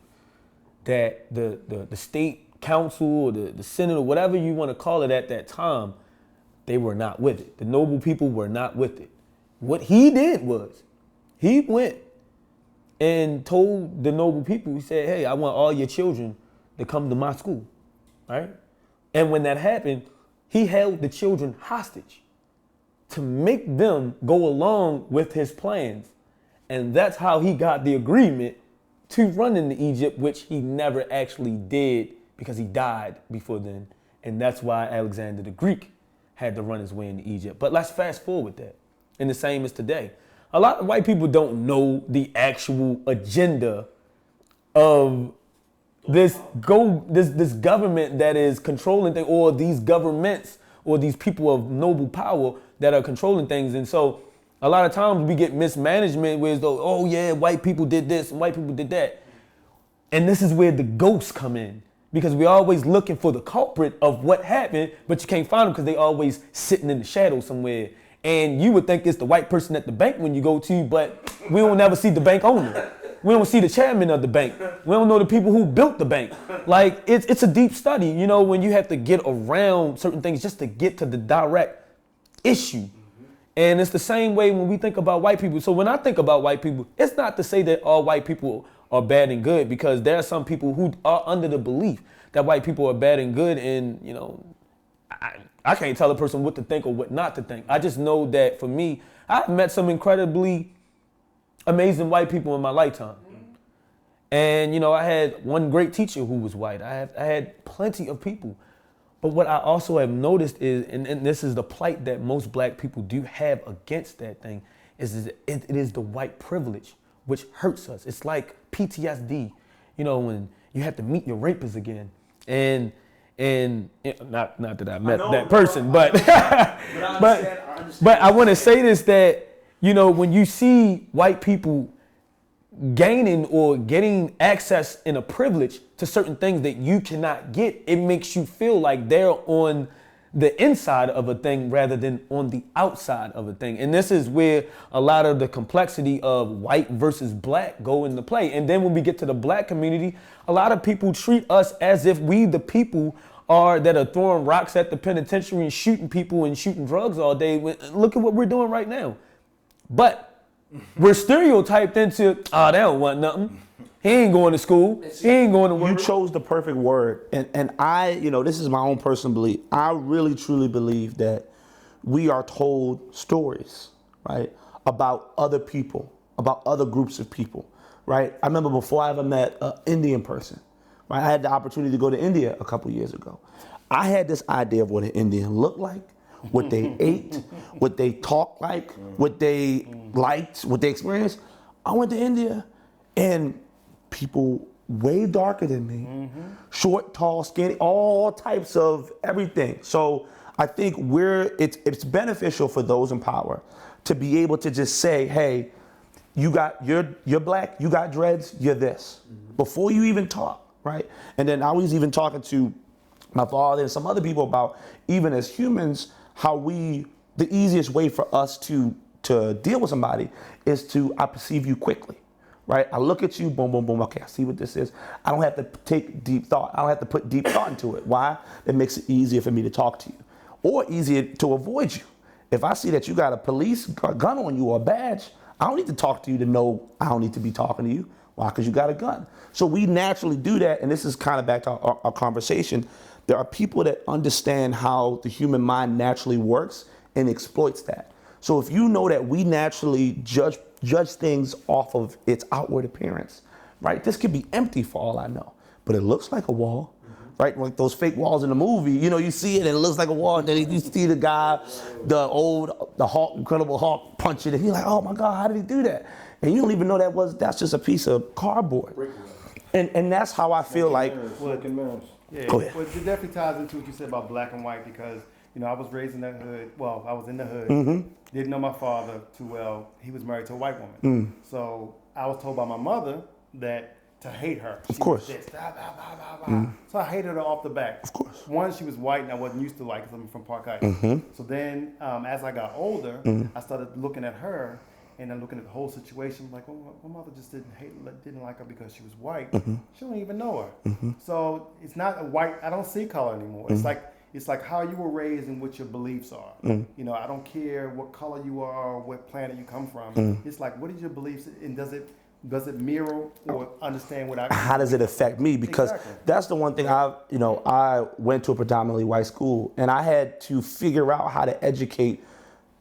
that the state council or the senate or whatever you want to call it at that time, they were not with it. The noble people were not with it. What he did was, he went and told the noble people, he said, hey, I want all your children to come to my school, right? And when that happened, he held the children hostage to make them go along with his plans. And that's how he got the agreement to run into Egypt, which he never actually did because he died before then. And that's why Alexander the Greek had to run his way into Egypt. But let's fast forward that. And the same as today. A lot of white people don't know the actual agenda of this government that is controlling things, or these governments or these people of noble power that are controlling things. And so a lot of times we get mismanagement with, oh yeah, white people did this and white people did that. And this is where the ghosts come in, because we're always looking for the culprit of what happened, but you can't find them because they always sitting in the shadow somewhere. And you would think it's the white person at the bank when you go to, but we don't never see the bank owner. We don't see the chairman of the bank. We don't know the people who built the bank. Like, it's a deep study, when you have to get around certain things just to get to the direct issue. And it's the same way when we think about white people. So when I think about white people, it's not to say that all white people are bad and good, because there are some people who are under the belief that white people are bad and good. And, I can't tell a person what to think or what not to think. I just know that for me, I've met some incredibly amazing white people in my lifetime. And, I had one great teacher who was white. I had plenty of people. But what I also have noticed is, and this is the plight that most black people do have against that thing, is it is the white privilege, which hurts us. It's like PTSD, when you have to meet your rapist again. And not that I met that person, but but I want to say this, that, when you see white people gaining or getting access and a privilege to certain things that you cannot get, it makes you feel like they're on the inside of a thing rather than on the outside of a thing. And this is where a lot of the complexity of white versus black go into play. And then when we get to the black community, a lot of people treat us as if we, the people, that are throwing rocks at the penitentiary and shooting people and shooting drugs all day. Look at what we're doing right now. But we're stereotyped into, they don't want nothing. He ain't going to school. He ain't going to work.
You chose the perfect word. And I, this is my own personal belief. I really, truly believe that we are told stories, right, about other people, about other groups of people, right? I remember before I ever met an Indian person, right? I had the opportunity to go to India a couple years ago. I had this idea of what an Indian looked like, what they ate, what they talked like, what they liked, what they experienced. I went to India and people way darker than me, short, tall, skinny, all types of everything. So I think it's beneficial for those in power to be able to just say, hey, you're black, you got dreads, you're this, before you even talk, right? And then I was even talking to my father and some other people about, even as humans, how the easiest way for us to deal with somebody is I perceive you quickly, right? I look at you, boom, boom, boom, okay, I see what this is. I don't have to take deep thought. I don't have to put deep thought into it. Why? It makes it easier for me to talk to you, or easier to avoid you. If I see that you got a police gun on you or a badge, I don't need to talk to you to know I don't need to be talking to you. Why? Because you got a gun. So we naturally do that, and this is kind of back to our conversation. There are people that understand how the human mind naturally works and exploits that. So if you know that we naturally judge things off of its outward appearance, right? This could be empty for all I know, but it looks like a wall, right? Like those fake walls in the movie, you see it and it looks like a wall, and then you see the guy, the Hulk, Incredible Hulk, punch it, and you're like, oh my God, how did he do that? And you don't even know that's just a piece of cardboard. And that's how I feel like.
Yeah,
go ahead.
Well, it definitely ties into what you said about black and white, because I was raised in the hood. Well, I was in the hood. Didn't know my father too well. He was married to a white woman. So I was told by my mother that to hate her.
Of course.
This, blah, blah, blah, blah, blah. So I hated her off the bat.
Of course.
One, she was white and I wasn't used to liking something from Park Heights. So then as I got older, I started looking at her and then looking at the whole situation, like, well, my mother just didn't like her because she was white. She don't even know her. So it's not a white. I don't see color anymore. It's like how you were raised and what your beliefs are. I don't care what color you are or what planet you come from. It's like, what is your beliefs, and does it mirror or understand what I?
How does it affect me? Because that's the one thing I went to a predominantly white school, and I had to figure out how to educate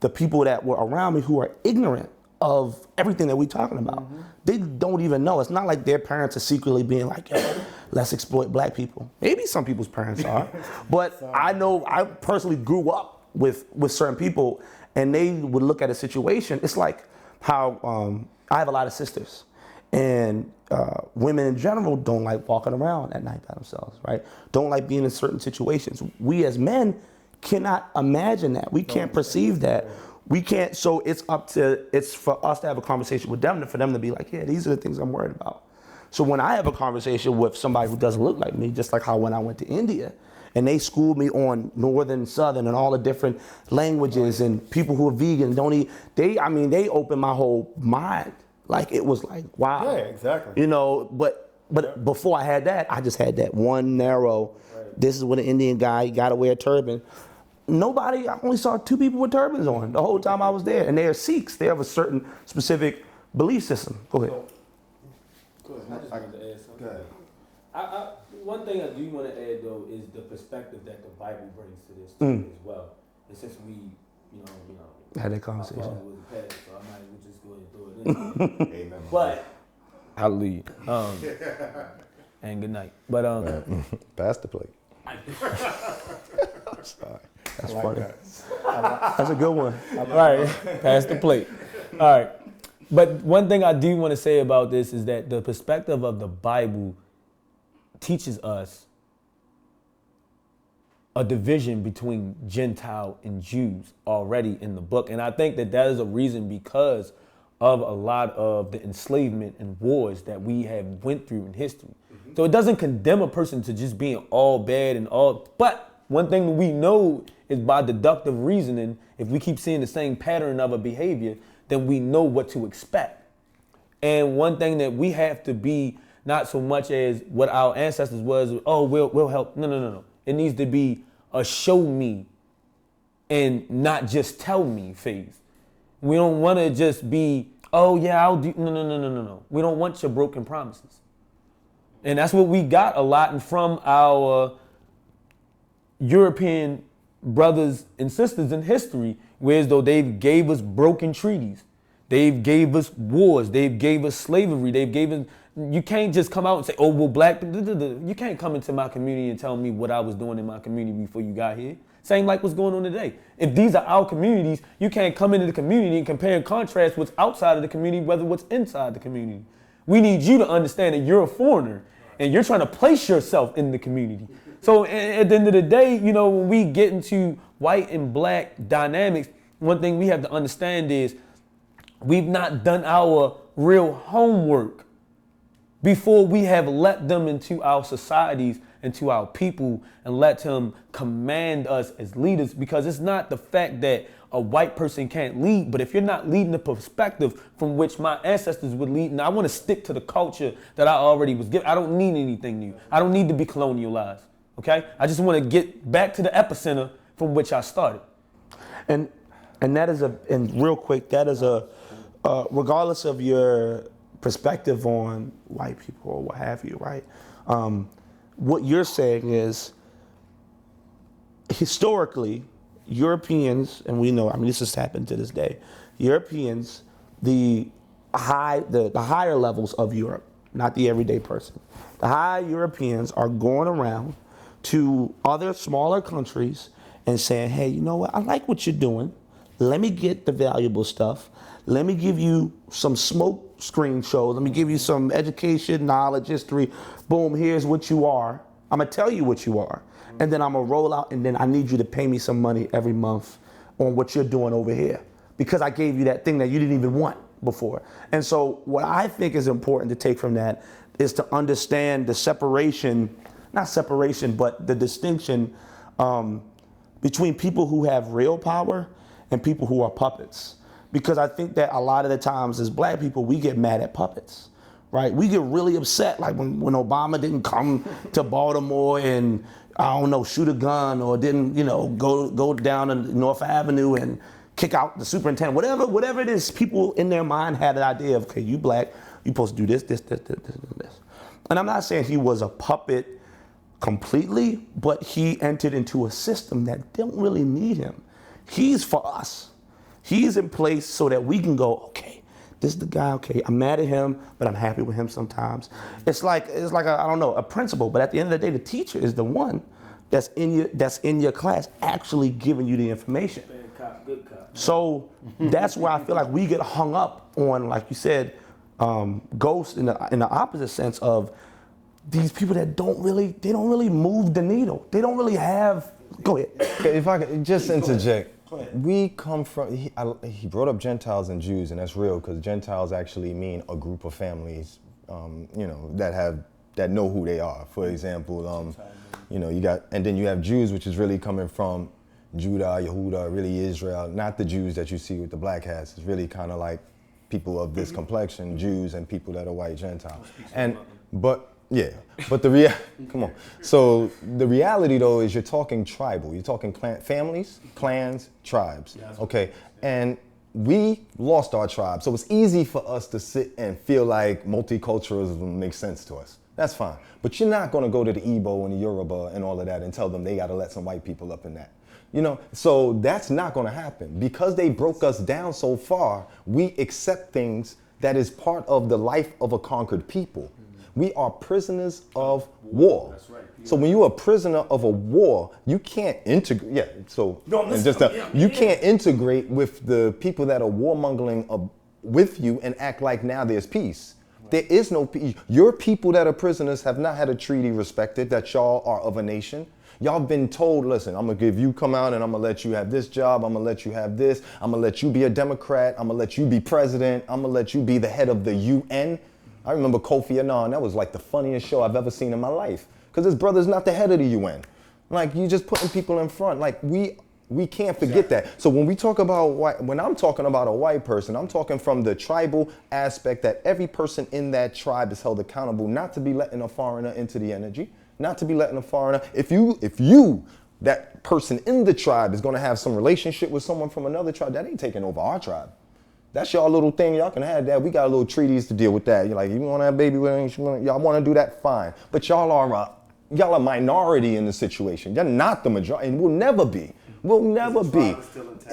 the people that were around me who are ignorant of everything that we're talking about. They don't even know. It's not like their parents are secretly being like, yo, let's exploit black people. Maybe some people's parents are, but I know I personally grew up with certain people, and they would look at a situation. It's like how I have a lot of sisters, and women in general don't like walking around at night by themselves, right? Don't like being in certain situations. We as men cannot imagine that. We can't perceive that. We can't, so it's for us to have a conversation with them, and for them to be like, yeah, these are the things I'm worried about. So when I have a conversation with somebody who doesn't look like me, just like how when I went to India, and they schooled me on Northern, Southern, and all the different languages, and people who are vegan don't eat, they opened my whole mind. Like, it was like, wow.
Yeah, exactly.
But before I had that, I just had that one narrow, this is what an Indian guy, you gotta wear a turban. I only saw 2 people with turbans on the whole time I was there, and they are Sikhs. They have a certain specific belief system. Go ahead.
Go ahead. I just wanted to add something. One thing I do want to add, though, is the perspective that the Bible brings to this too, as well. And since we,
had that conversation.
My father was a pastor, so I might as well just go ahead and throw it in.
Amen.
But I'll lead. And good night. But
Pass the plate.
That's funny. That's a good one.
Right, pass the plate. All right. But one thing I do want to say about this is that the perspective of the Bible teaches us a division between Gentile and Jews already in the book. And I think that that is a reason because of a lot of the enslavement and wars that we have went through in history. So it doesn't condemn a person to just being all bad and all, but one thing we know is by deductive reasoning, if we keep seeing the same pattern of a behavior, then we know what to expect. And one thing that we have to be not so much as what our ancestors was, oh, we'll help. No. It needs to be a show me and not just tell me phase. We don't want to just be, oh yeah, I'll do, no. We don't want your broken promises. And that's what we got a lot and from our European brothers and sisters in history, whereas though they gave us broken treaties, they gave us wars, they gave us slavery, they gave us, you can't just come out and say, oh, well, black, you can't come into my community and tell me what I was doing in my community before you got here. Same like what's going on today. If these are our communities, you can't come into the community and compare and contrast what's outside of the community, whether what's inside the community. We need you to understand that you're a foreigner and you're trying to place yourself in the community. So at the end of the day, you know, when we get into white and black dynamics, one thing we have to understand is we've not done our real homework before we have let them into our societies, into our people, and let them command us as leaders, because it's not the fact that a white person can't lead, but if you're not leading the perspective from which my ancestors would lead, and I want to stick to the culture that I already was given. I don't need anything new. I don't need to be colonialized, okay? I just want to get back to the epicenter from which I started.
And that is and real quick, that is regardless of your perspective on white people or what have you, right? What you're saying is, historically, Europeans, and we know, I mean, this has happened to this day, Europeans, the higher levels of Europe, not the everyday person, the high Europeans are going around to other smaller countries and saying, hey, you know what, I like what you're doing. Let me get the valuable stuff. Let me give you some smoke screen shows. Let me give you some education, knowledge, history. Boom, here's what you are. I'm gonna tell you what you are. And then I'm gonna roll out, and then I need you to pay me some money every month on what you're doing over here, because I gave you that thing that you didn't even want before. And so what I think is important to take from that is to understand the separation, not separation, but the distinction between people who have real power and people who are puppets. Because I think that a lot of the times as black people, we get mad at puppets, right? We get really upset, like when Obama didn't come to Baltimore and, I don't know, shoot a gun, or didn't, you know, go down to North Avenue and kick out the superintendent. Whatever it is, people in their mind had an idea of, okay, you black, you supposed to do this. And I'm not saying he was a puppet completely, but he entered into a system that don't really need him. He's for us. He's in place so that we can go, okay, this is the guy, okay, I'm mad at him, but I'm happy with him sometimes. It's like I don't know, a principal, but at the end of the day, the teacher is the one that's in your class actually giving you the information.
Bad cop, good cop.
So that's where I feel like we get hung up on, like you said, ghosts in the opposite sense of these people that don't really move the needle. They don't really have, go ahead.
If I could just interject. We come from, he brought up Gentiles and Jews, and that's real, because Gentiles actually mean a group of families, you know, that know who they are. For example, you know, and then you have Jews, which is really coming from Judah, Yehuda, really Israel, not the Jews that you see with the black hats. It's really kind of like people of this complexion, Jews and people that are white Gentiles. But come on. So the reality though is you're talking tribal. You're talking families, clans, tribes. Okay, and we lost our tribe, so it's easy for us to sit and feel like multiculturalism makes sense to us. That's fine, but you're not going to go to the Igbo and the Yoruba and all of that and tell them they got to let some white people up in that. You know, so that's not going to happen because they broke us down so far. We accept things that is part of the life of a conquered people. We are prisoners of war.
That's right.
So when you're a prisoner of a war, you can't integrate. Yeah. So you can't integrate with the people that are warmongering with you and act like now there's peace. Right. There is no peace. Your people that are prisoners have not had a treaty respected that y'all are of a nation. Y'all been told, listen, I'm gonna give you come out and I'm gonna let you have this job. I'm gonna let you have this. I'm gonna let you be a Democrat. I'm gonna let you be president. I'm gonna let you be the head of the UN. I remember Kofi Annan. That was like the funniest show I've ever seen in my life. Because his brother's not the head of the UN. Like, you just putting people in front. Like, we can't forget that. So when we talk about when I'm talking about a white person, I'm talking from the tribal aspect that every person in that tribe is held accountable not to be letting a foreigner into the energy, not to be letting a foreigner. If you, that person in the tribe is going to have some relationship with someone from another tribe, that ain't taking over our tribe. That's y'all little thing. Y'all can have that. We got little treaties to deal with that. You're like, you want to have a baby with y'all want to do that, fine. But y'all are a minority in the situation. You're not the majority, and will never be. Will never be.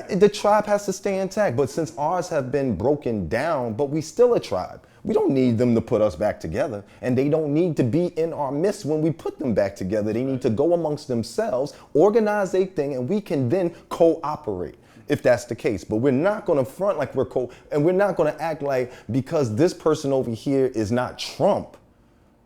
The tribe has to stay intact. But since ours have been broken down, but we still a tribe. We don't need them to put us back together, and they don't need to be in our midst when we put them back together. They need to go amongst themselves, organize their thing, and we can then cooperate. If that's the case. But we're not going to front like we're and we're not going to act like because this person over here is not Trump.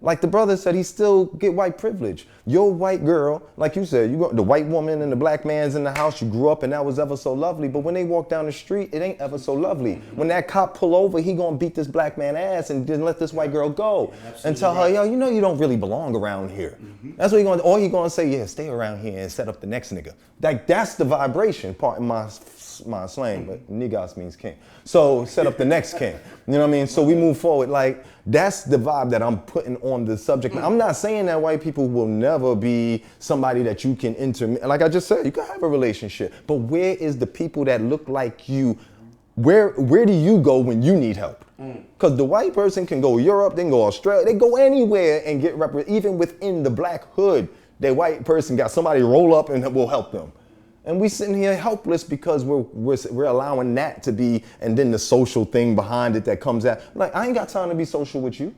Like the brother said, he still get white privilege. Your white girl, like you said, the white woman and the black man's in the house, you grew up and that was ever so lovely. But when they walk down the street, it ain't ever so lovely. When that cop pull over, he gonna beat this black man ass and then let this white girl go and tell her, yo, you know you don't really belong around here. That's what he gonna say, yeah, stay around here and set up the next nigga. Like that's the vibration, part in my slang, but niggas means king. So set up the next king. You know what I mean? So we move forward. Like that's the vibe that I'm putting on the subject. Now, I'm not saying that white people will never be somebody that you can like I just said, you can have a relationship. But where is the people that look like you? Where do you go when you need help? Because the white person can go Europe, they can go Australia, they go anywhere and get represented. Even within the black hood, the white person got somebody roll up and will help them. And we sitting here helpless because we're allowing that to be, and then the social thing behind it that comes out. Like, I ain't got time to be social with you.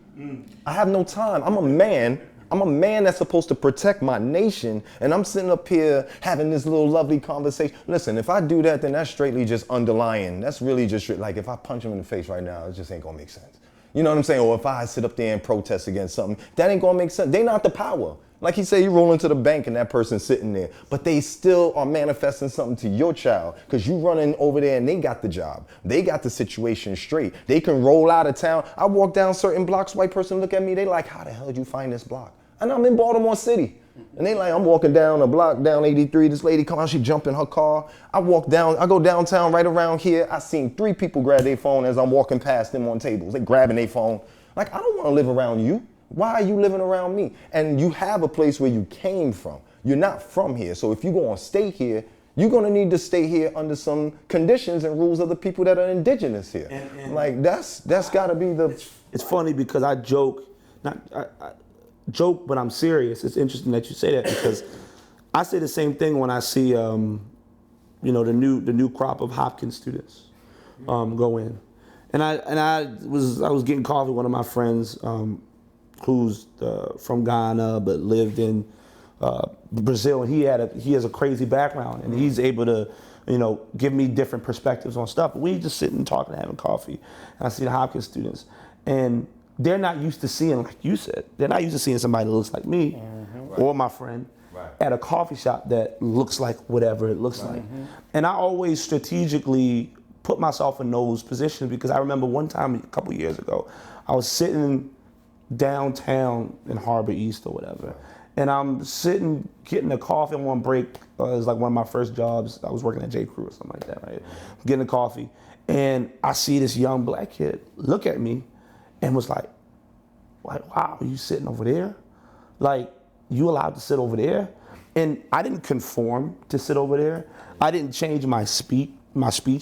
I have no time. I'm a man that's supposed to protect my nation, and I'm sitting up here having this little lovely conversation. Listen, if I do that, then that's straightly just underlying. That's really just like if I punch him in the face right now, it just ain't gonna make sense. You know what I'm saying? Or if I sit up there and protest against something, that ain't gonna make sense. They not the power. Like he said, you roll into the bank and that person's sitting there, but they still are manifesting something to your child because you running over there and they got the job. They got the situation straight. They can roll out of town. I walk down certain blocks, white person look at me, they like, how the hell did you find this block? And I'm in Baltimore City. And they like, I'm walking down a block, down 83, this lady come out, she jump in her car. I go downtown right around here. I seen 3 people grab their phone as I'm walking past them on tables. They grabbing their phone. Like, I don't want to live around you. Why are you living around me? And you have a place where you came from. You're not from here. So if you're going to stay here, you're going to need to stay here under some conditions and rules of the people that are indigenous here. And like, that's got to be the...
It's funny because I joke, I joke, but I'm serious. It's interesting that you say that because I say the same thing when I see, the new crop of Hopkins students go in. And I was getting coffee with one of my friends, who's from Ghana but lived in Brazil, and he has a crazy background, and he's able to, give me different perspectives on stuff. But we just sitting talking, having coffee, and I see the Hopkins students, and they're not used to seeing, like you said, they're not used to seeing somebody that looks like me or my friend at a coffee shop that looks like whatever it looks like. And I always strategically put myself in those positions because I remember one time a couple years ago, I was sitting downtown in Harbor East or whatever. And I'm sitting, getting a coffee on one break. It was like one of my first jobs. I was working at J. Crew or something like that, right? Getting a coffee. And I see this young black kid look at me and was like, wow, you sitting over there? Like, you allowed to sit over there? And I didn't conform to sit over there. I didn't change my speech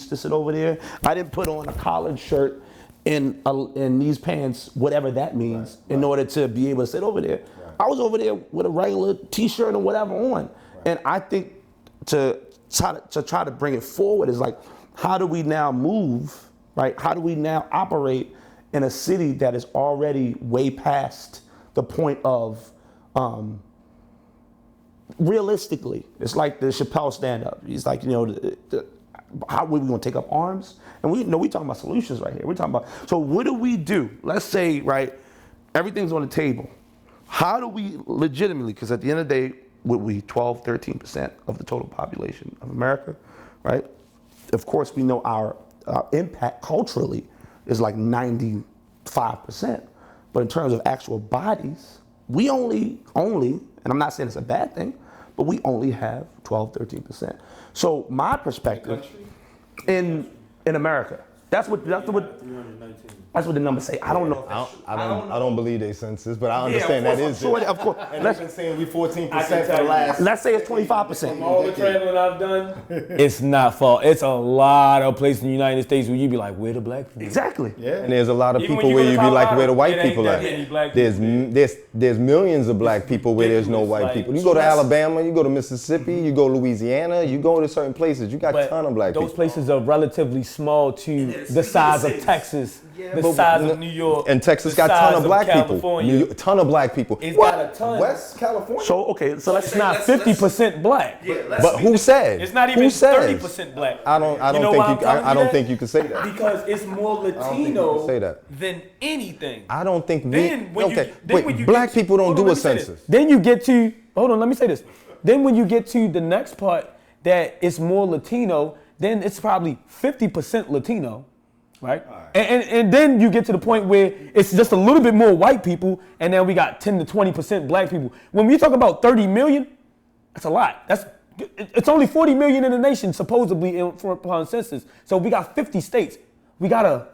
to sit over there. I didn't put on a collared shirt in these pants, whatever that means, in order to be able to sit over there. I was over there with a regular t-shirt or whatever on. And I think to try to bring it forward is like, how do we now move, right? How do we now operate in a city that is already way past the point of realistically, it's like the Chappelle stand-up. He's like, how are we going to take up arms? And we talking about solutions right here. We're talking about, so what do we do? Let's say, right, everything's on the table. How do we legitimately, because at the end of the day, would we 12, 13% of the total population of America, right? Of course, we know our impact culturally is like 95%. But in terms of actual bodies, we only, and I'm not saying it's a bad thing, but we only have 12, 13%. So my perspective in America, that's what the numbers say. I don't know.
I don't believe they census, but I understand that is
sure,
it.
of course.
And they've been saying we 14% for the last.
Let's say it's 25%.
All the traveling I've done, it's not far. It's a lot of places in the United States where you be like, where the black people?
Exactly.
Yeah.
And there's a lot of
Even
people
when
where
you
you
go
be
to
like, where the
Colorado,
white
it ain't
people
that
at?
many black people.
There's millions of black people where there's no
ridiculous.
white
Like,
people. You
so
go to
that's-
Alabama, you go to Mississippi, you go to Louisiana, you go to certain places, you got a
But
ton of black
those
people.
places are relatively small to the size of Texas, the
But-
size of New York,
And Texas
the
got a ton
size
of black people.
California.
A ton of black people.
It's
What?
got a ton.
West California?
So, okay, so let's
It's not 50% black.
But who said?
It's not
Who
even
says?
30% black.
I don't
You know why I'm telling
I
you
don't
that?
think you can say that.
Because it's more
think you
Latino
can say that.
than anything.
I don't think we.
Then when you-
Okay,
then
wait.
when you
Black
get to-
people don't
hold
do
on,
a
let me say this.
census.
Then you get to, hold on, let me say this. Then when you get to the next part that it's more Latino, then it's probably 50% Latino, right? And then you get to the point where it's just a little bit more white people, and then we got 10 to 20% black people. When we talk about 30 million, that's a lot. It's only 40 million in the nation, supposedly, upon census. So we got 50 states. We gotta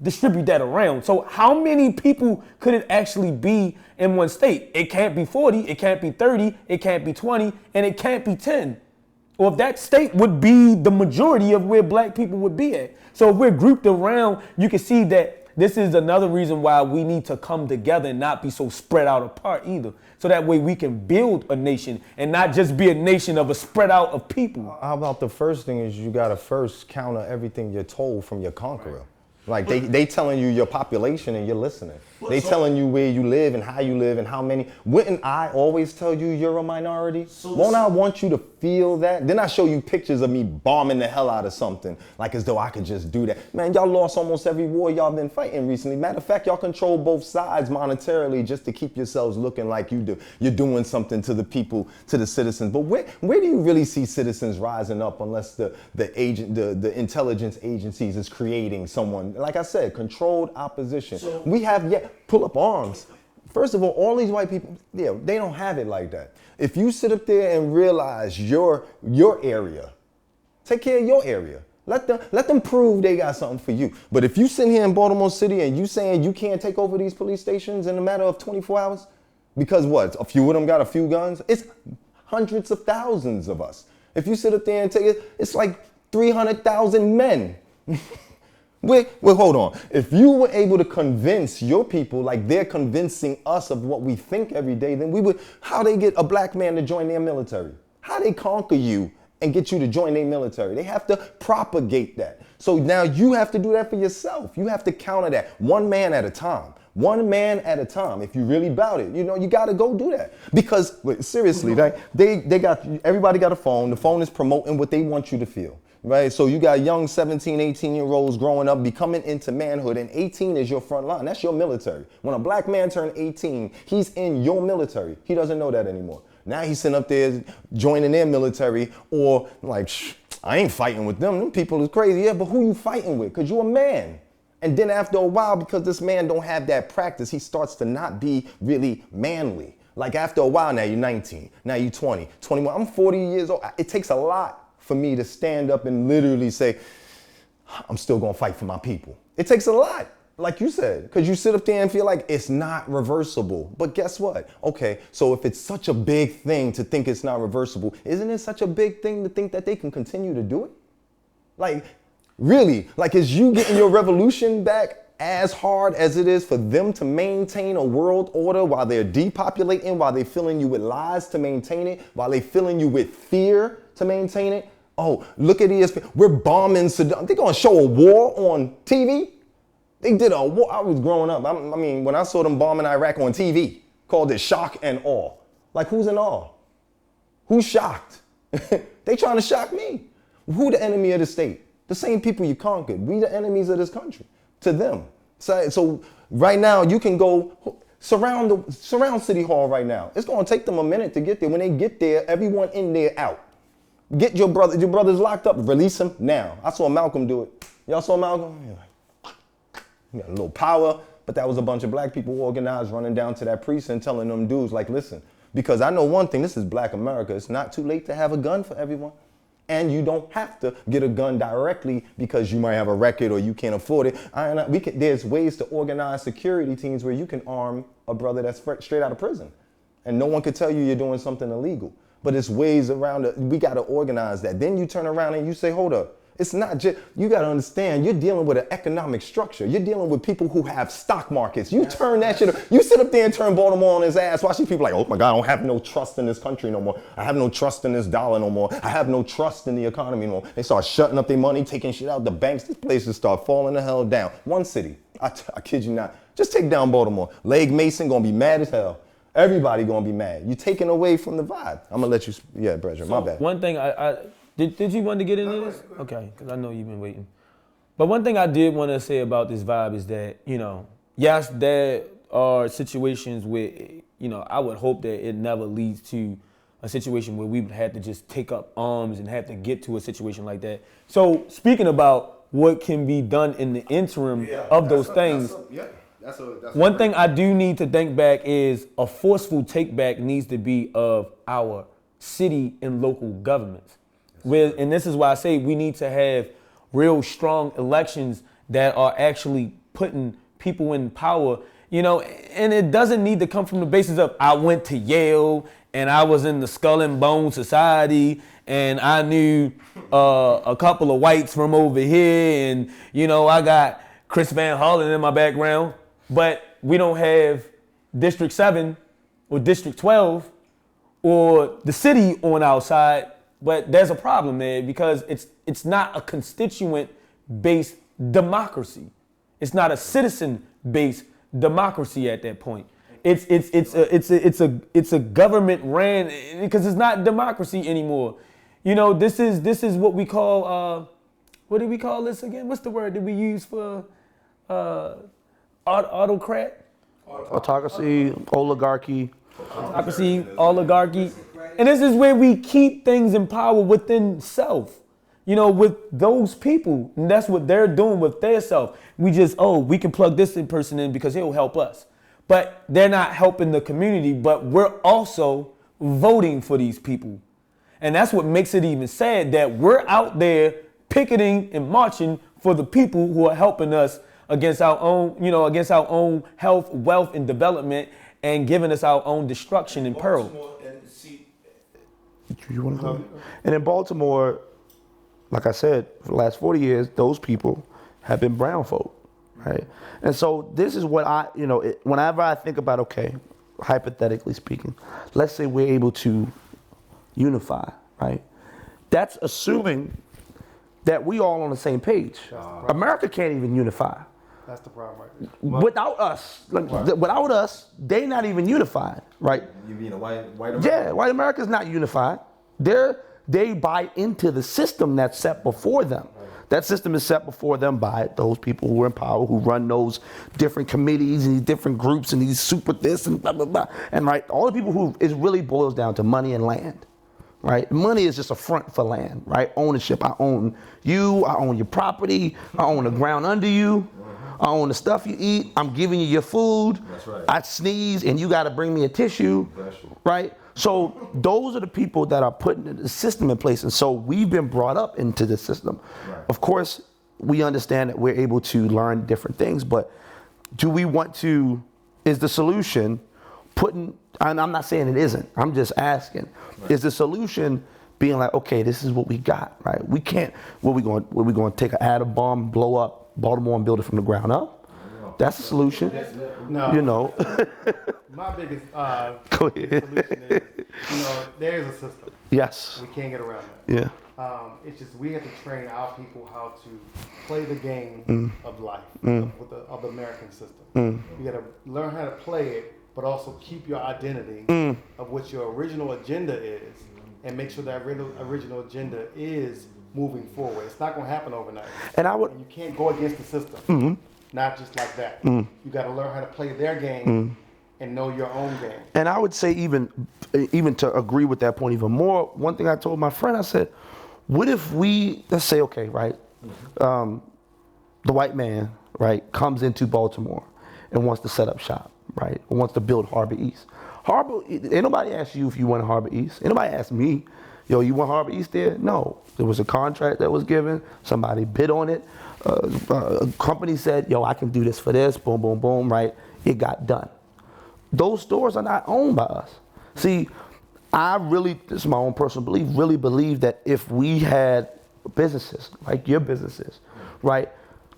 distribute that around. So how many people could it actually be in one state? It can't be 40, it can't be 30, it can't be 20, and it can't be 10. Or if that state would be the majority of where black people would be at. So if we're grouped around, you can see that this is another reason why we need to come together and not be so spread out apart either. So that way we can build a nation and not just be a nation of a spread out of people.
How about the first thing is you gotta first counter everything you're told from your conqueror. Like they telling you your population and you're listening. They telling you where you live and how you live and how many. Wouldn't I always tell you you're a minority? Won't I want you to feel that? Then I show you pictures of me bombing the hell out of something, like as though I could just do that. Man, y'all lost almost every war y'all been fighting recently. Matter of fact, y'all control both sides monetarily just to keep yourselves looking like you're doing something to the people, to the citizens. But where do you really see citizens rising up unless the intelligence agencies is creating someone, like I said, controlled opposition? We have yet pull up arms. First of all these white people, they don't have it like that. If you sit up there and realize your area, take care of your area. Let them prove they got something for you. But if you sit here in Baltimore City and you saying you can't take over these police stations in a matter of 24 hours, because what? A few of them got a few guns? It's hundreds of thousands of us. If you sit up there and take it, it's like 300,000 men. Wait, hold on. If you were able to convince your people like they're convincing us of what we think every day, then how they get a black man to join their military? How they conquer you and get you to join their military? They have to propagate that. So now you have to do that for yourself. You have to counter that one man at a time. One man at a time. If you really bout it, you got to go do that. Because seriously, everybody got a phone. The phone is promoting what they want you to feel. Right, so you got young 17, 18-year-olds growing up, becoming into manhood, and 18 is your front line. That's your military. When a black man turned 18, he's in your military. He doesn't know that anymore. Now he's sitting up there joining their military, or like, I ain't fighting with them. Them people is crazy. Yeah, but who you fighting with? Because you're a man. And then after a while, because this man don't have that practice, he starts to not be really manly. Like after a while, now you're 19, now you're 20, 21. I'm 40 years old. It takes a lot for me to stand up and literally say, I'm still gonna fight for my people. It takes a lot, like you said, because you sit up there and feel like it's not reversible. But guess what? Okay, so if it's such a big thing to think it's not reversible, isn't it such a big thing to think that they can continue to do it? Like, really? Like, is you getting your revolution back as hard as it is for them to maintain a world order while they're depopulating, while they're filling you with lies to maintain it, while they're filling you with fear to maintain it? Oh, look at ESPN. We're bombing Saddam. They're going to show a war on TV? They did a war. I was growing up. I mean, when I saw them bombing Iraq on TV, called it shock and awe. Like, who's in awe? Who's shocked? They trying to shock me. Who the enemy of the state? The same people you conquered. We the enemies of this country. To them. So right now you can go surround City Hall right now. It's gonna take them a minute to get there. When they get there, everyone in there out. Get your brother's locked up. Release him now. I saw Malcolm do it. Y'all saw Malcolm? He got a little power, but that was a bunch of black people organized running down to that precinct telling them dudes like, listen, because I know one thing, this is black America. It's not too late to have a gun for everyone. And you don't have to get a gun directly because you might have a record or you can't afford it. There's ways to organize security teams where you can arm a brother that's straight out of prison. And no one could tell you you're doing something illegal. But it's ways around it. We got to organize that. Then you turn around and you say, hold up. It's not just, you got to understand, you're dealing with an economic structure. You're dealing with people who have stock markets. You turn that shit up. You sit up there and turn Baltimore on his ass. Watch these people like, oh my God, I don't have no trust in this country no more. I have no trust in this dollar no more. I have no trust in the economy no more. They start shutting up their money, taking shit out the banks. These places start falling the hell down. One city, I kid you not, just take down Baltimore. Legg Mason gonna be mad as hell. Everybody gonna be mad. You taking away from the vibe. I'm gonna let you, yeah, Bredger, my bad.
One thing Did you want to get into this? Okay, because I know you've been waiting. But one thing I did want to say about this vibe is that, yes, there are situations where, I would hope that it never leads to a situation where we would have to just take up arms and have to get to a situation like that. So speaking about what can be done in the interim of those things, one thing I do need to think back is a forceful take back needs to be of our city and local governments. And this is why I say we need to have real strong elections that are actually putting people in power, and it doesn't need to come from the basis of I went to Yale and I was in the Skull and Bone Society and I knew a couple of whites from over here and, I got Chris Van Hollen in my background, but we don't have District 7 or District 12 or the city on our side. But there's a problem there because it's not a constituent-based democracy. It's not a citizen-based democracy at that point. It's a government ran because it's not democracy anymore. This is what we call what do we call this again? What's the word that we use for autocrat?
Autocracy, oligarchy.
Autocracy, oligarchy. And this is where we keep things in power within self, with those people. And that's what they're doing with their self. We we can plug this person in because he'll help us. But they're not helping the community, but we're also voting for these people. And that's what makes it even sad that we're out there picketing and marching for the people who are helping us against our own health, wealth, and development and giving us our own destruction and peril.
You want to go? And in Baltimore, like I said, for the last 40 years, those people have been brown folk, right? And so this is what whenever I think about, okay, hypothetically speaking, let's say we're able to unify, right? That's assuming that we all on the same page. America can't even unify.
That's the problem, right?
Without us, without us, they not even unified, right?
You mean a white America?
Yeah, white America's not unified. They buy into the system that's set before them. That system is set before them by those people who are in power, who run those different committees and these different groups and these super this and blah, blah, blah. And right, all the people who, it really boils down to money and land, right? Money is just a front for land, right? Ownership. I own you, I own your property, I own the ground under you. I own the stuff you eat. I'm giving you your food.
That's right.
I sneeze and you got to bring me a tissue, right? So those are the people that are putting the system in place. And so we've been brought up into the system. Right. Of course, we understand that we're able to learn different things, but do we want to, is the solution putting, and I'm not saying it isn't, I'm just asking, is the solution being like, okay, this is what we got, right? We can't, what we going to take an atom bomb, blow up Baltimore and build it from the ground up? That's the solution.
No. My biggest
Go ahead.
solution is, there is a system.
Yes.
We can't get around
Yeah.
that. It's just we have to train our people how to play the game of life, of the American system. We got to learn how to play it but also keep your identity of what your original agenda is, and make sure that original agenda is moving forward. It's not going to happen overnight.
And I would,
And you can't go against the system, not just like that. You got to learn how to play their game and know your own game.
and I would say even to agree with that point even more, one thing I told my friend, I said, what if we, let's say, okay, right, the white man, right, comes into Baltimore and wants to set up shop, right, or wants to build Harbor East. Ain't nobody asked you if you want Harbor East. Ain't nobody asked me, yo, you want Harbor East there? No, there was a contract that was given. Somebody bid on it. A company said, yo, I can do this for this, boom, boom, boom, right? It got done. Those stores are not owned by us. See, I really, this is my own personal belief, really believe that if we had businesses, like your businesses, right,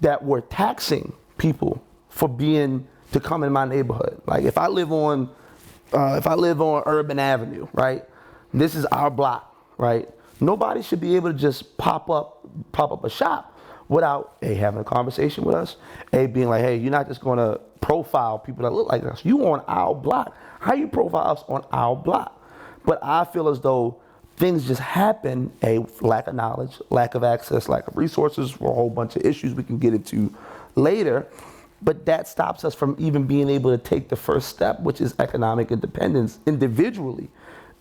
that were taxing people for to come in my neighborhood. Like if I live on Urban Avenue, right, this is our block, right, nobody should be able to just pop up a shop without having a conversation with us, being like, hey, you're not just going to profile people that look like us. You on our block. How you profile us on our block? But I feel as though things just happen, lack of knowledge, lack of access, lack of resources, for a whole bunch of issues we can get into later. But that stops us from even being able to take the first step, which is economic independence individually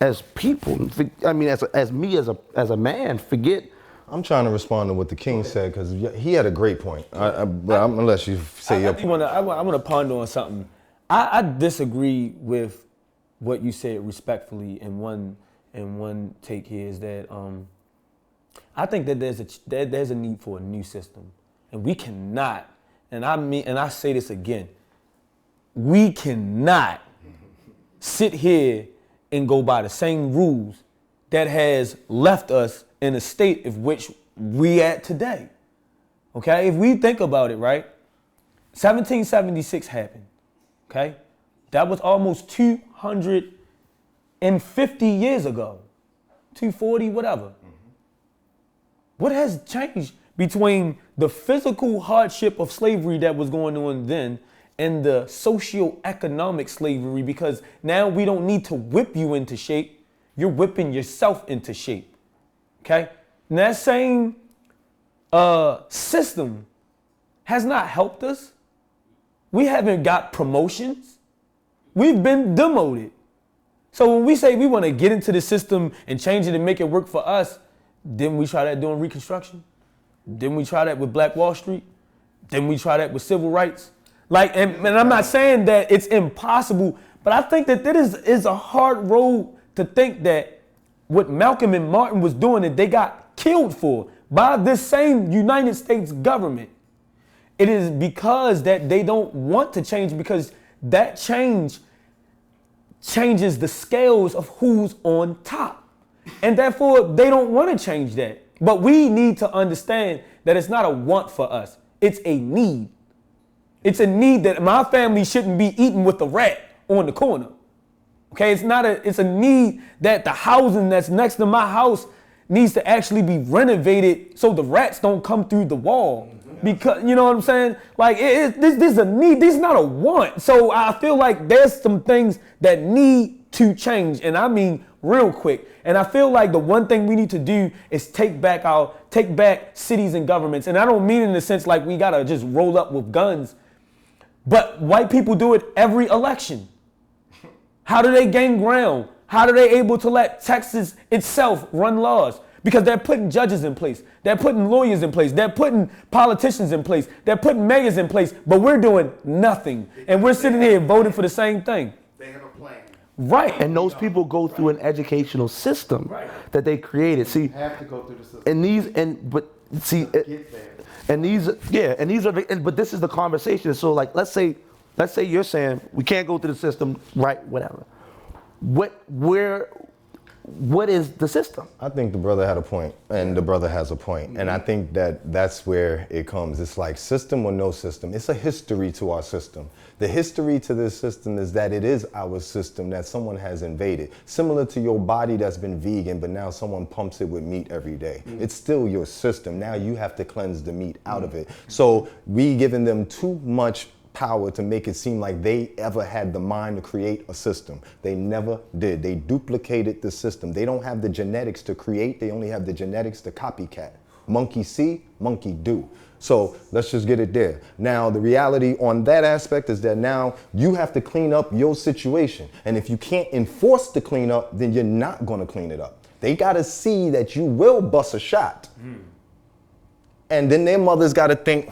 as people. I mean, as me as a man, forget.
I'm trying to respond to what the king said because he had a great point. I'm gonna let you say your point.
I want to ponder on something. I disagree with what you said respectfully. And one take here is that I think that there's a need for a new system, and we cannot. And I say this again. We cannot sit here and go by the same rules that has left us in a state of which we at today. Okay? If we think about it, right? 1776 happened. Okay? That was almost 250 years ago. 240, whatever. What has changed between the physical hardship of slavery that was going on then and the socio-economic slavery? Because now we don't need to whip you into shape. You're whipping yourself into shape. Okay? And that same system has not helped us. We haven't got promotions. We've been demoted. So when we say we want to get into the system and change it and make it work for us, didn't we try that during Reconstruction? Didn't we try that with Black Wall Street? Didn't we try that with civil rights? And I'm not saying that it's impossible, but I think that is a hard road to think that what Malcolm and Martin was doing that they got killed for by this same United States government. It is because that they don't want to change, because that changes the scales of who's on top. And therefore, they don't want to change that. But we need to understand that it's not a want for us. It's a need. It's a need that my family shouldn't be eating with a rat on the corner. Okay, it's a need that the housing that's next to my house needs to actually be renovated so the rats don't come through the wall. Because, you know what I'm saying? Like, this is a need. This is not a want. So I feel like there's some things that need to change. And I mean real quick. And I feel like the one thing we need to do is take back cities and governments. And I don't mean in the sense like we got to just roll up with guns. But white people do it every election. How do they gain ground? How are they able to let Texas itself run laws? Because they're putting judges in place. They're putting lawyers in place. They're putting politicians in place. They're putting mayors in place. But we're doing nothing. And we're sitting here voting for the same thing.
They have a plan.
Right. And those people go through an educational system that they created. See,
You have to go through the system.
But this is the conversation. So like, let's say you're saying we can't go through the system, right? Whatever. What is the system?
I think the brother had a point, and the brother has a point. And I think that's where it comes. It's like system or no system. It's a history to our system. The history to this system is that it is our system that someone has invaded. Similar to your body that's been vegan, but now someone pumps it with meat every day. It's still your system. Now you have to cleanse the meat out of it. So we giving them too much power to make it seem like they ever had the mind to create a system. They never did. They duplicated the system. They don't have the genetics to create. They only have the genetics to copycat. Monkey see, monkey do. So let's just get it there. Now, the reality on that aspect is that now you have to clean up your situation. And if you can't enforce the cleanup, then you're not going to clean it up. They got to see that you will bust a shot. And then their mothers got to think,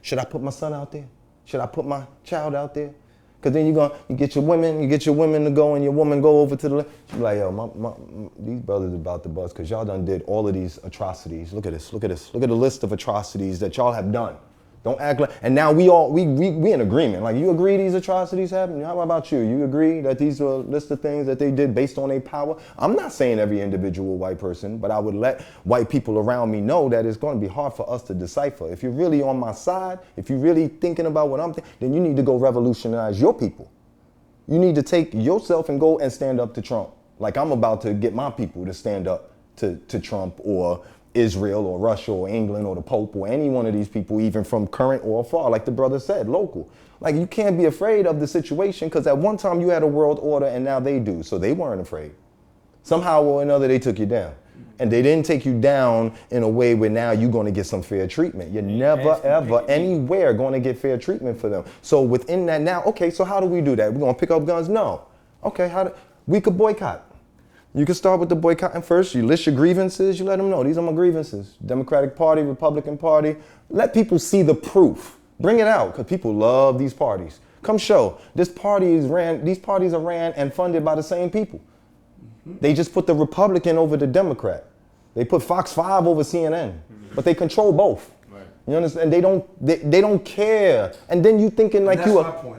should I put my son out there? Should I put my child out there? Because then you get your women to go and your woman go over to the left. She be like, yo, these brothers about to bust because y'all done did all of these atrocities. Look at this, look at this. Look at the list of atrocities that y'all have done. Don't act like, and now we in agreement. Like, you agree these atrocities happen? How about you? You agree that these were a list of things that they did based on their power? I'm not saying every individual white person, but I would let white people around me know that it's going to be hard for us to decipher. If you're really on my side, if you're really thinking about what I'm thinking, then you need to go revolutionize your people. You need to take yourself and go and stand up to Trump. Like I'm about to get my people to stand up to Trump or Israel or Russia or England or the Pope or any one of these people, even from current or far, like the brother said, local. Like, you can't be afraid of the situation because at one time you had a world order and now they do. So they weren't afraid. Somehow or another, they took you down. And they didn't take you down in a way where now you're going to get some fair treatment. You're never, ever, anywhere going to get fair treatment for them. So within that now, okay, so how do we do that? We're going to pick up guns? No. Okay, we could boycott. You can start with the boycotting first. You list your grievances. You let them know, these are my grievances. Democratic Party, Republican Party. Let people see the proof. Bring it out, because people love these parties. Come show. These parties are ran and funded by the same people. They just put the Republican over the Democrat. They put Fox 5 over CNN, but they control both. Right. You understand? They don't care. And then you thinking like you are.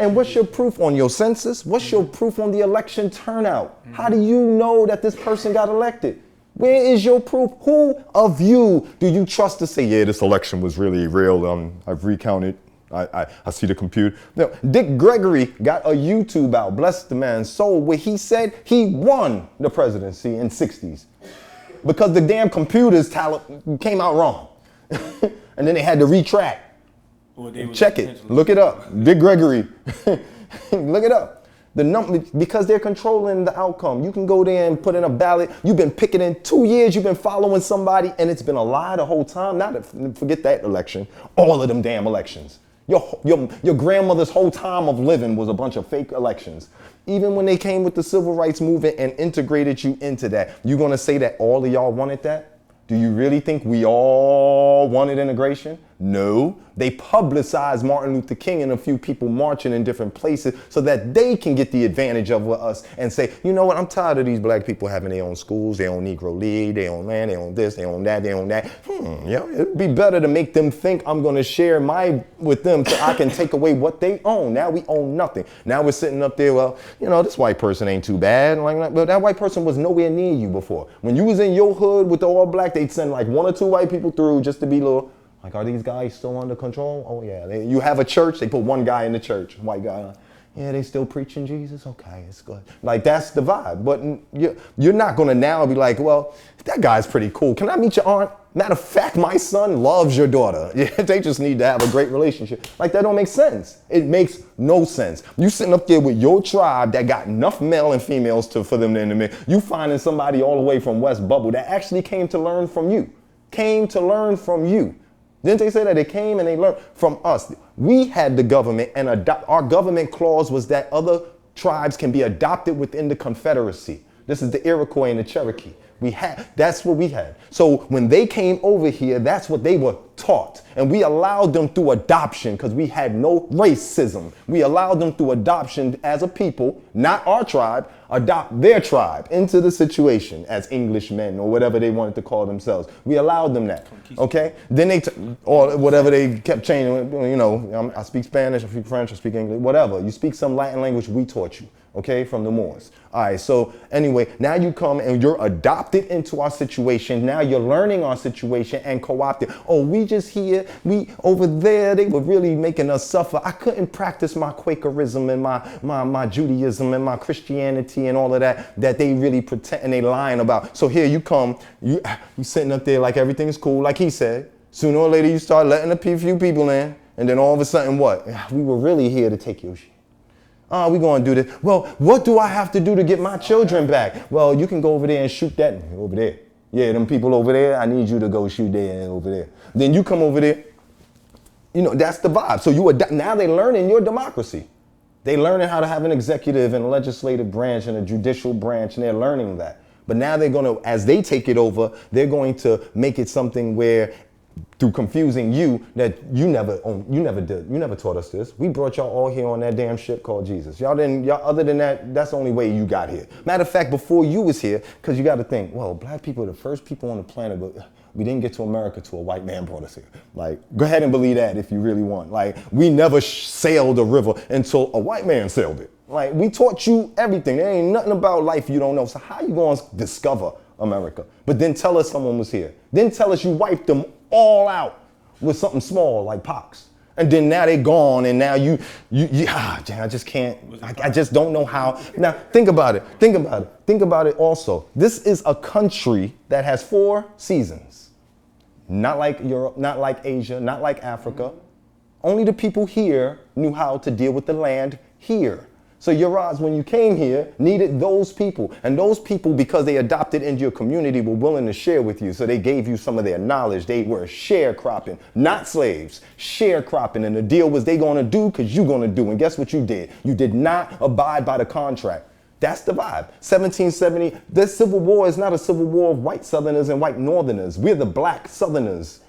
And what's your proof on your census? What's your proof on the election turnout? How do you know that this person got elected? Where is your proof? Who of you do you trust to say, yeah, this election was really real? I've recounted. I see the computer. No, Dick Gregory got a YouTube out, bless the man's soul, where he said he won the presidency in 60s because the damn computers came out wrong. And then they had to retract. Check it. Look it up. Dick Gregory. Look it up. Because they're controlling the outcome. You can go there and put in a ballot. You've been picketing 2 years. You've been following somebody, and it's been a lie the whole time. Forget that election. All of them damn elections. Your grandmother's whole time of living was a bunch of fake elections. Even when they came with the civil rights movement and integrated you into that, you're going to say that all of y'all wanted that? Do you really think we all wanted integration? No. They publicized Martin Luther King and a few people marching in different places so that they can get the advantage of us and say, you know what, I'm tired of these black people having their own schools, their own Negro League, their own land, they own this, they own that, they own that. It'd be better to make them think I'm going to share with them so I can take away what they own. Now we own nothing. Now we're sitting up there, well, this white person ain't too bad. But that white person was nowhere near you before. When you was in your hood with the all black, they'd send like 1 or 2 white people through just to be little. Like, are these guys still under control? Oh, yeah. You have a church, they put one guy in the church, white guy. Yeah, they still preaching Jesus? Okay, it's good. Like, that's the vibe. But you're not going to now be like, well, that guy's pretty cool. Can I meet your aunt? Matter of fact, my son loves your daughter. Yeah, they just need to have a great relationship. Like, that don't make sense. It makes no sense. You sitting up there with your tribe that got enough male and females for them to intermix. You finding somebody all the way from West Bubble that actually came to learn from you. Didn't they say that? They came and they learned from us. We had the government, and our government clause was that other tribes can be adopted within the Confederacy. This is the Iroquois and the Cherokee. That's what we had. So when they came over here, that's what they were taught. And we allowed them through adoption because we had no racism. We allowed them through adoption as a people, not our tribe, adopt their tribe into the situation as Englishmen or whatever they wanted to call themselves. We allowed them that. Okay? Then or whatever they kept changing. I speak Spanish, I speak French, I speak English, whatever. You speak some Latin language we taught you. Okay, from the Moors. All right, so anyway, now you come and you're adopted into our situation. Now you're learning our situation and co-opted. Oh, we just here, we over there, they were really making us suffer. I couldn't practice my Quakerism and my Judaism and my Christianity and all of that they really pretend and they lying about. So here you come, you sitting up there like everything's cool, like he said. Sooner or later you start letting a few people in. And then all of a sudden, what? We were really here to take your shit. Oh, we're going to do this. Well, what do I have to do to get my children back? Well, you can go over there and shoot that over there. Yeah, them people over there, I need you to go shoot there and over there. Then you come over there. You know, that's the vibe. So now they're learning your democracy. They learning how to have an executive and a legislative branch and a judicial branch, and they're learning that. But now they're going to, as they take it over, they're going to make it something where, through confusing you, that you never taught us this. We brought y'all all here on that damn ship called Jesus. Y'all, other than that, that's the only way you got here. Matter of fact, before you was here, because you got to think, well, black people are the first people on the planet, but we didn't get to America till a white man brought us here. Like, go ahead and believe that if you really want. Like, we never sailed a river until a white man sailed it. Like, we taught you everything. There ain't nothing about life you don't know. So how you going to discover America? But then tell us someone was here. Then tell us you wiped them all out with something small like pox. And then now they're gone, and now I just can't, I just don't know how. Now, think about it. Think about it also. This is a country that has 4 seasons. Not like Europe, not like Asia, not like Africa. Only the people here knew how to deal with the land here. So your odds when you came here needed those people. And those people, because they adopted into your community, were willing to share with you. So they gave you some of their knowledge. They were sharecropping, not slaves, sharecropping. And the deal was they going to do because you going to do. And guess what you did? You did not abide by the contract. That's the vibe. 1770, this Civil War is not a civil war of white Southerners and white Northerners. We're the black Southerners,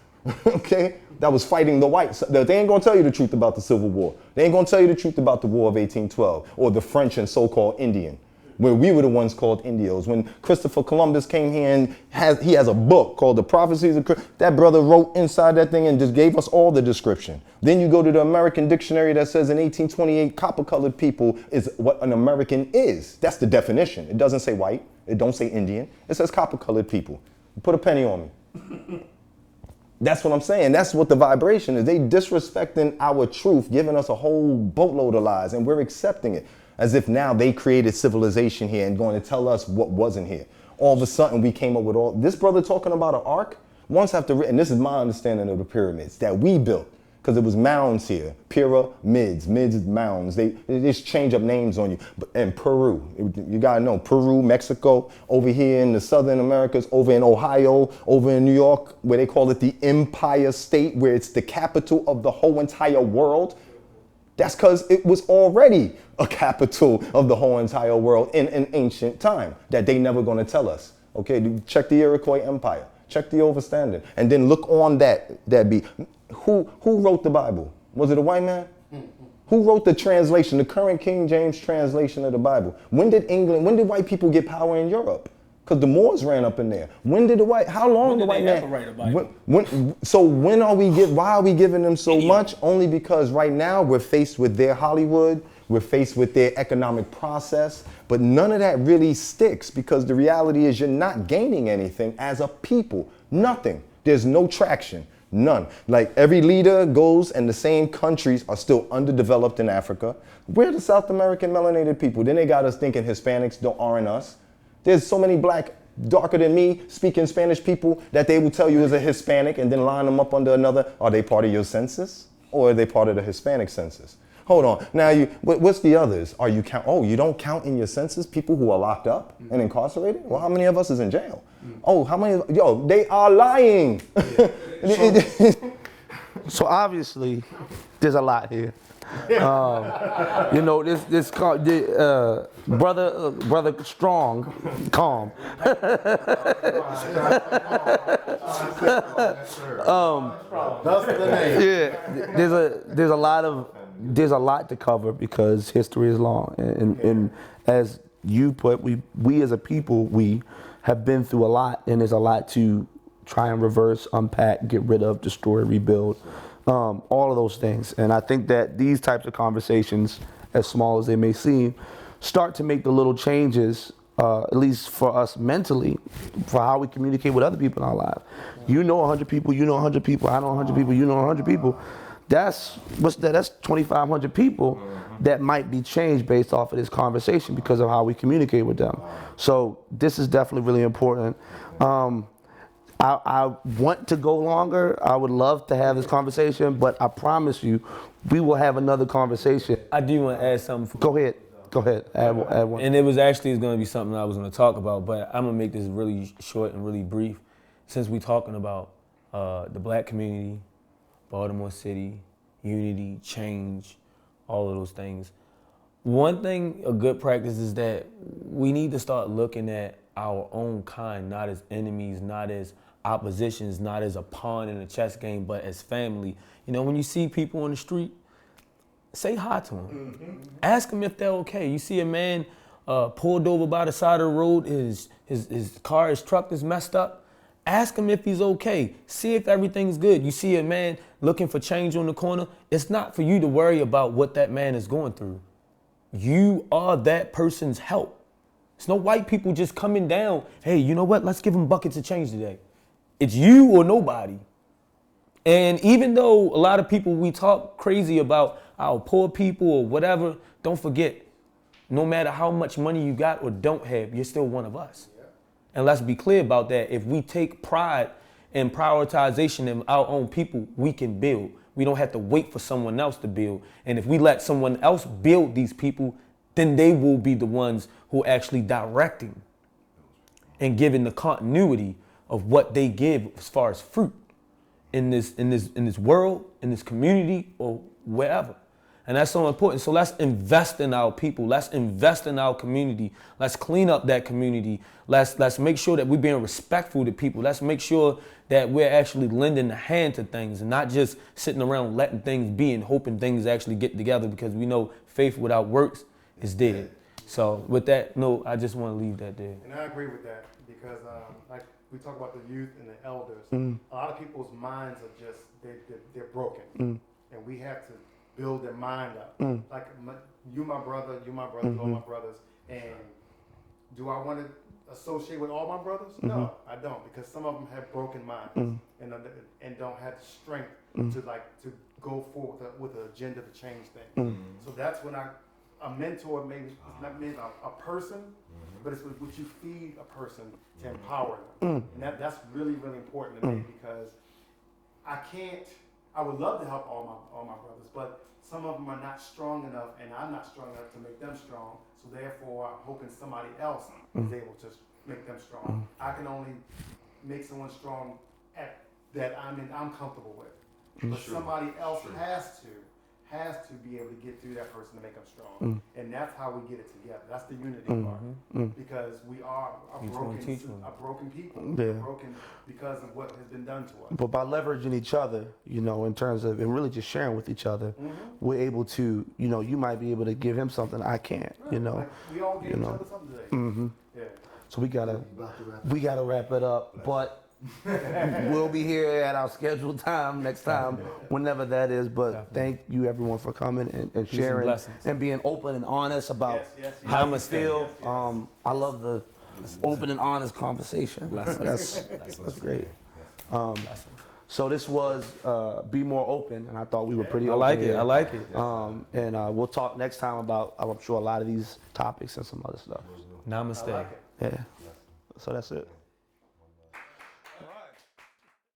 okay? That was fighting the whites. They ain't gonna tell you the truth about the Civil War. They ain't gonna tell you the truth about the War of 1812 or the French and so-called Indian, where we were the ones called Indios. When Christopher Columbus came here and he has a book called The Prophecies of Christ, that brother wrote inside that thing and just gave us all the description. Then you go to the American dictionary that says in 1828, copper-colored people is what an American is. That's the definition. It doesn't say white. It don't say Indian. It says copper-colored people. Put a penny on me. That's what I'm saying. That's what the vibration is. They disrespecting our truth, giving us a whole boatload of lies, and we're accepting it as if now they created civilization here and going to tell us what wasn't here. All of a sudden, we came up with all this brother talking about an ark. Once after, and this is my understanding of the pyramids that we built, because it was mounds here, pyramids, mounds. They just change up names on you. And Peru, you gotta know, Peru, Mexico, over here in the Southern Americas, over in Ohio, over in New York, where they call it the Empire State, where it's the capital of the whole entire world. That's because it was already a capital of the whole entire world in an ancient time that they never gonna tell us. Okay, check the Iroquois Empire, check the overstanding, and then look on that be. Who wrote the Bible? Was it a white man? Who wrote the translation, the current King James translation of the Bible? When did white people get power in Europe? Because the Moors ran up in there. How long did the white man write a Bible? Why are we giving them so much? Only because right now we're faced with their Hollywood, we're faced with their economic process, but none of that really sticks because the reality is you're not gaining anything as a people. Nothing. There's no traction. None. Like every leader goes and the same countries are still underdeveloped in Africa. We're the South American melanated people. Then they got us thinking Hispanics aren't us. There's so many black, darker than me, speaking Spanish people that they will tell you is a Hispanic and then line them up under another. Are they part of your census or are they part of the Hispanic census? Hold on. Now, what's the others? You don't count in your census people who are locked up and incarcerated? Well, how many of us is in jail? Oh, how many? They are lying.
So obviously, there's a lot here. This brother Strong, Kqalm.
That's the name.
Yeah, there's a lot to cover because history is long, and as you put, we as a people, we have been through a lot, and there's a lot to try and reverse, unpack, get rid of, destroy, rebuild, all of those things. And I think that these types of conversations, as small as they may seem, start to make the little changes, at least for us mentally, for how we communicate with other people in our lives. You know 100 people, you know 100 people, I know 100 people, you know 100 people. That's 2,500 people that might be changed based off of this conversation because of how we communicate with them. So this is definitely really important. I want to go longer. I would love to have this conversation, but I promise you, we will have another conversation.
I do want to add something.
Go ahead. Add one.
And it was going to be something I was going to talk about, but I'm going to make this really short and really brief. Since we're talking about the black community, Baltimore City, unity, change, all of those things. One thing, a good practice is that we need to start looking at our own kind, not as enemies, not as oppositions, not as a pawn in a chess game, but as family. You know, when you see people on the street, say hi to them. Ask them if they're okay. You see a man pulled over by the side of the road, his car, his truck is messed up. Ask him if he's okay. See if everything's good. You see a man looking for change on the corner. It's not for you to worry about what that man is going through. You are that person's help. It's no white people just coming down. Hey, you know what? Let's give them buckets of change today. It's you or nobody. And even though a lot of people, we talk crazy about our poor people or whatever, don't forget, no matter how much money you got or don't have, you're still one of us. Yeah. And let's be clear about that. If we take pride and prioritization in our own people, we can build. We don't have to wait for someone else to build. And if we let someone else build these people, then they will be the ones who are actually directing and giving the continuity of what they give as far as fruit in this world, in this community, or wherever. And that's so important. So let's invest in our people. Let's invest in our community. Let's clean up that community. Let's make sure that we're being respectful to people. Let's make sure that we're actually lending a hand to things and not just sitting around letting things be and hoping things actually get together, because we know faith without works is dead. So with that note, I just want to leave that there.
And I agree with that because, like we talk about the youth and the elders, a lot of people's minds are just, they're broken. And we have to build their mind up. Like you my brother, you all my brothers. And do I want to associate with all my brothers? No, I don't, because some of them have broken minds and don't have the strength to go forward with an agenda to change things. So that's when a mentor maybe not mean a person, but it's what you feed a person to empower them. And that's really, really important to me, because I would love to help all my brothers, but some of them are not strong enough, and I'm not strong enough to make them strong. So therefore, I'm hoping somebody else is able to make them strong. I can only make someone strong that I'm comfortable with. But somebody else has to be able to get through that person to make them strong. And that's how we get it together. That's the unity part. Because we are a broken people.
Yeah.
We're broken because of what has been done to us.
But by leveraging each other, you know, in terms of, and really just sharing with each other, we're able to, you know, you might be able to give him something I can't, you know.
Like we all give each other something today. Yeah.
So we gotta wrap it up, but we'll be here at our scheduled time next time, whenever that is. But thank you everyone for coming and sharing and being open and honest about how you feel. I love the open and honest conversation. That's great. So this was Be More Open, and I thought we were pretty open.
I like it.
And we'll talk next time about, I'm sure, a lot of these topics and some other stuff.
Namaste.
I like it.
Yeah. So that's it.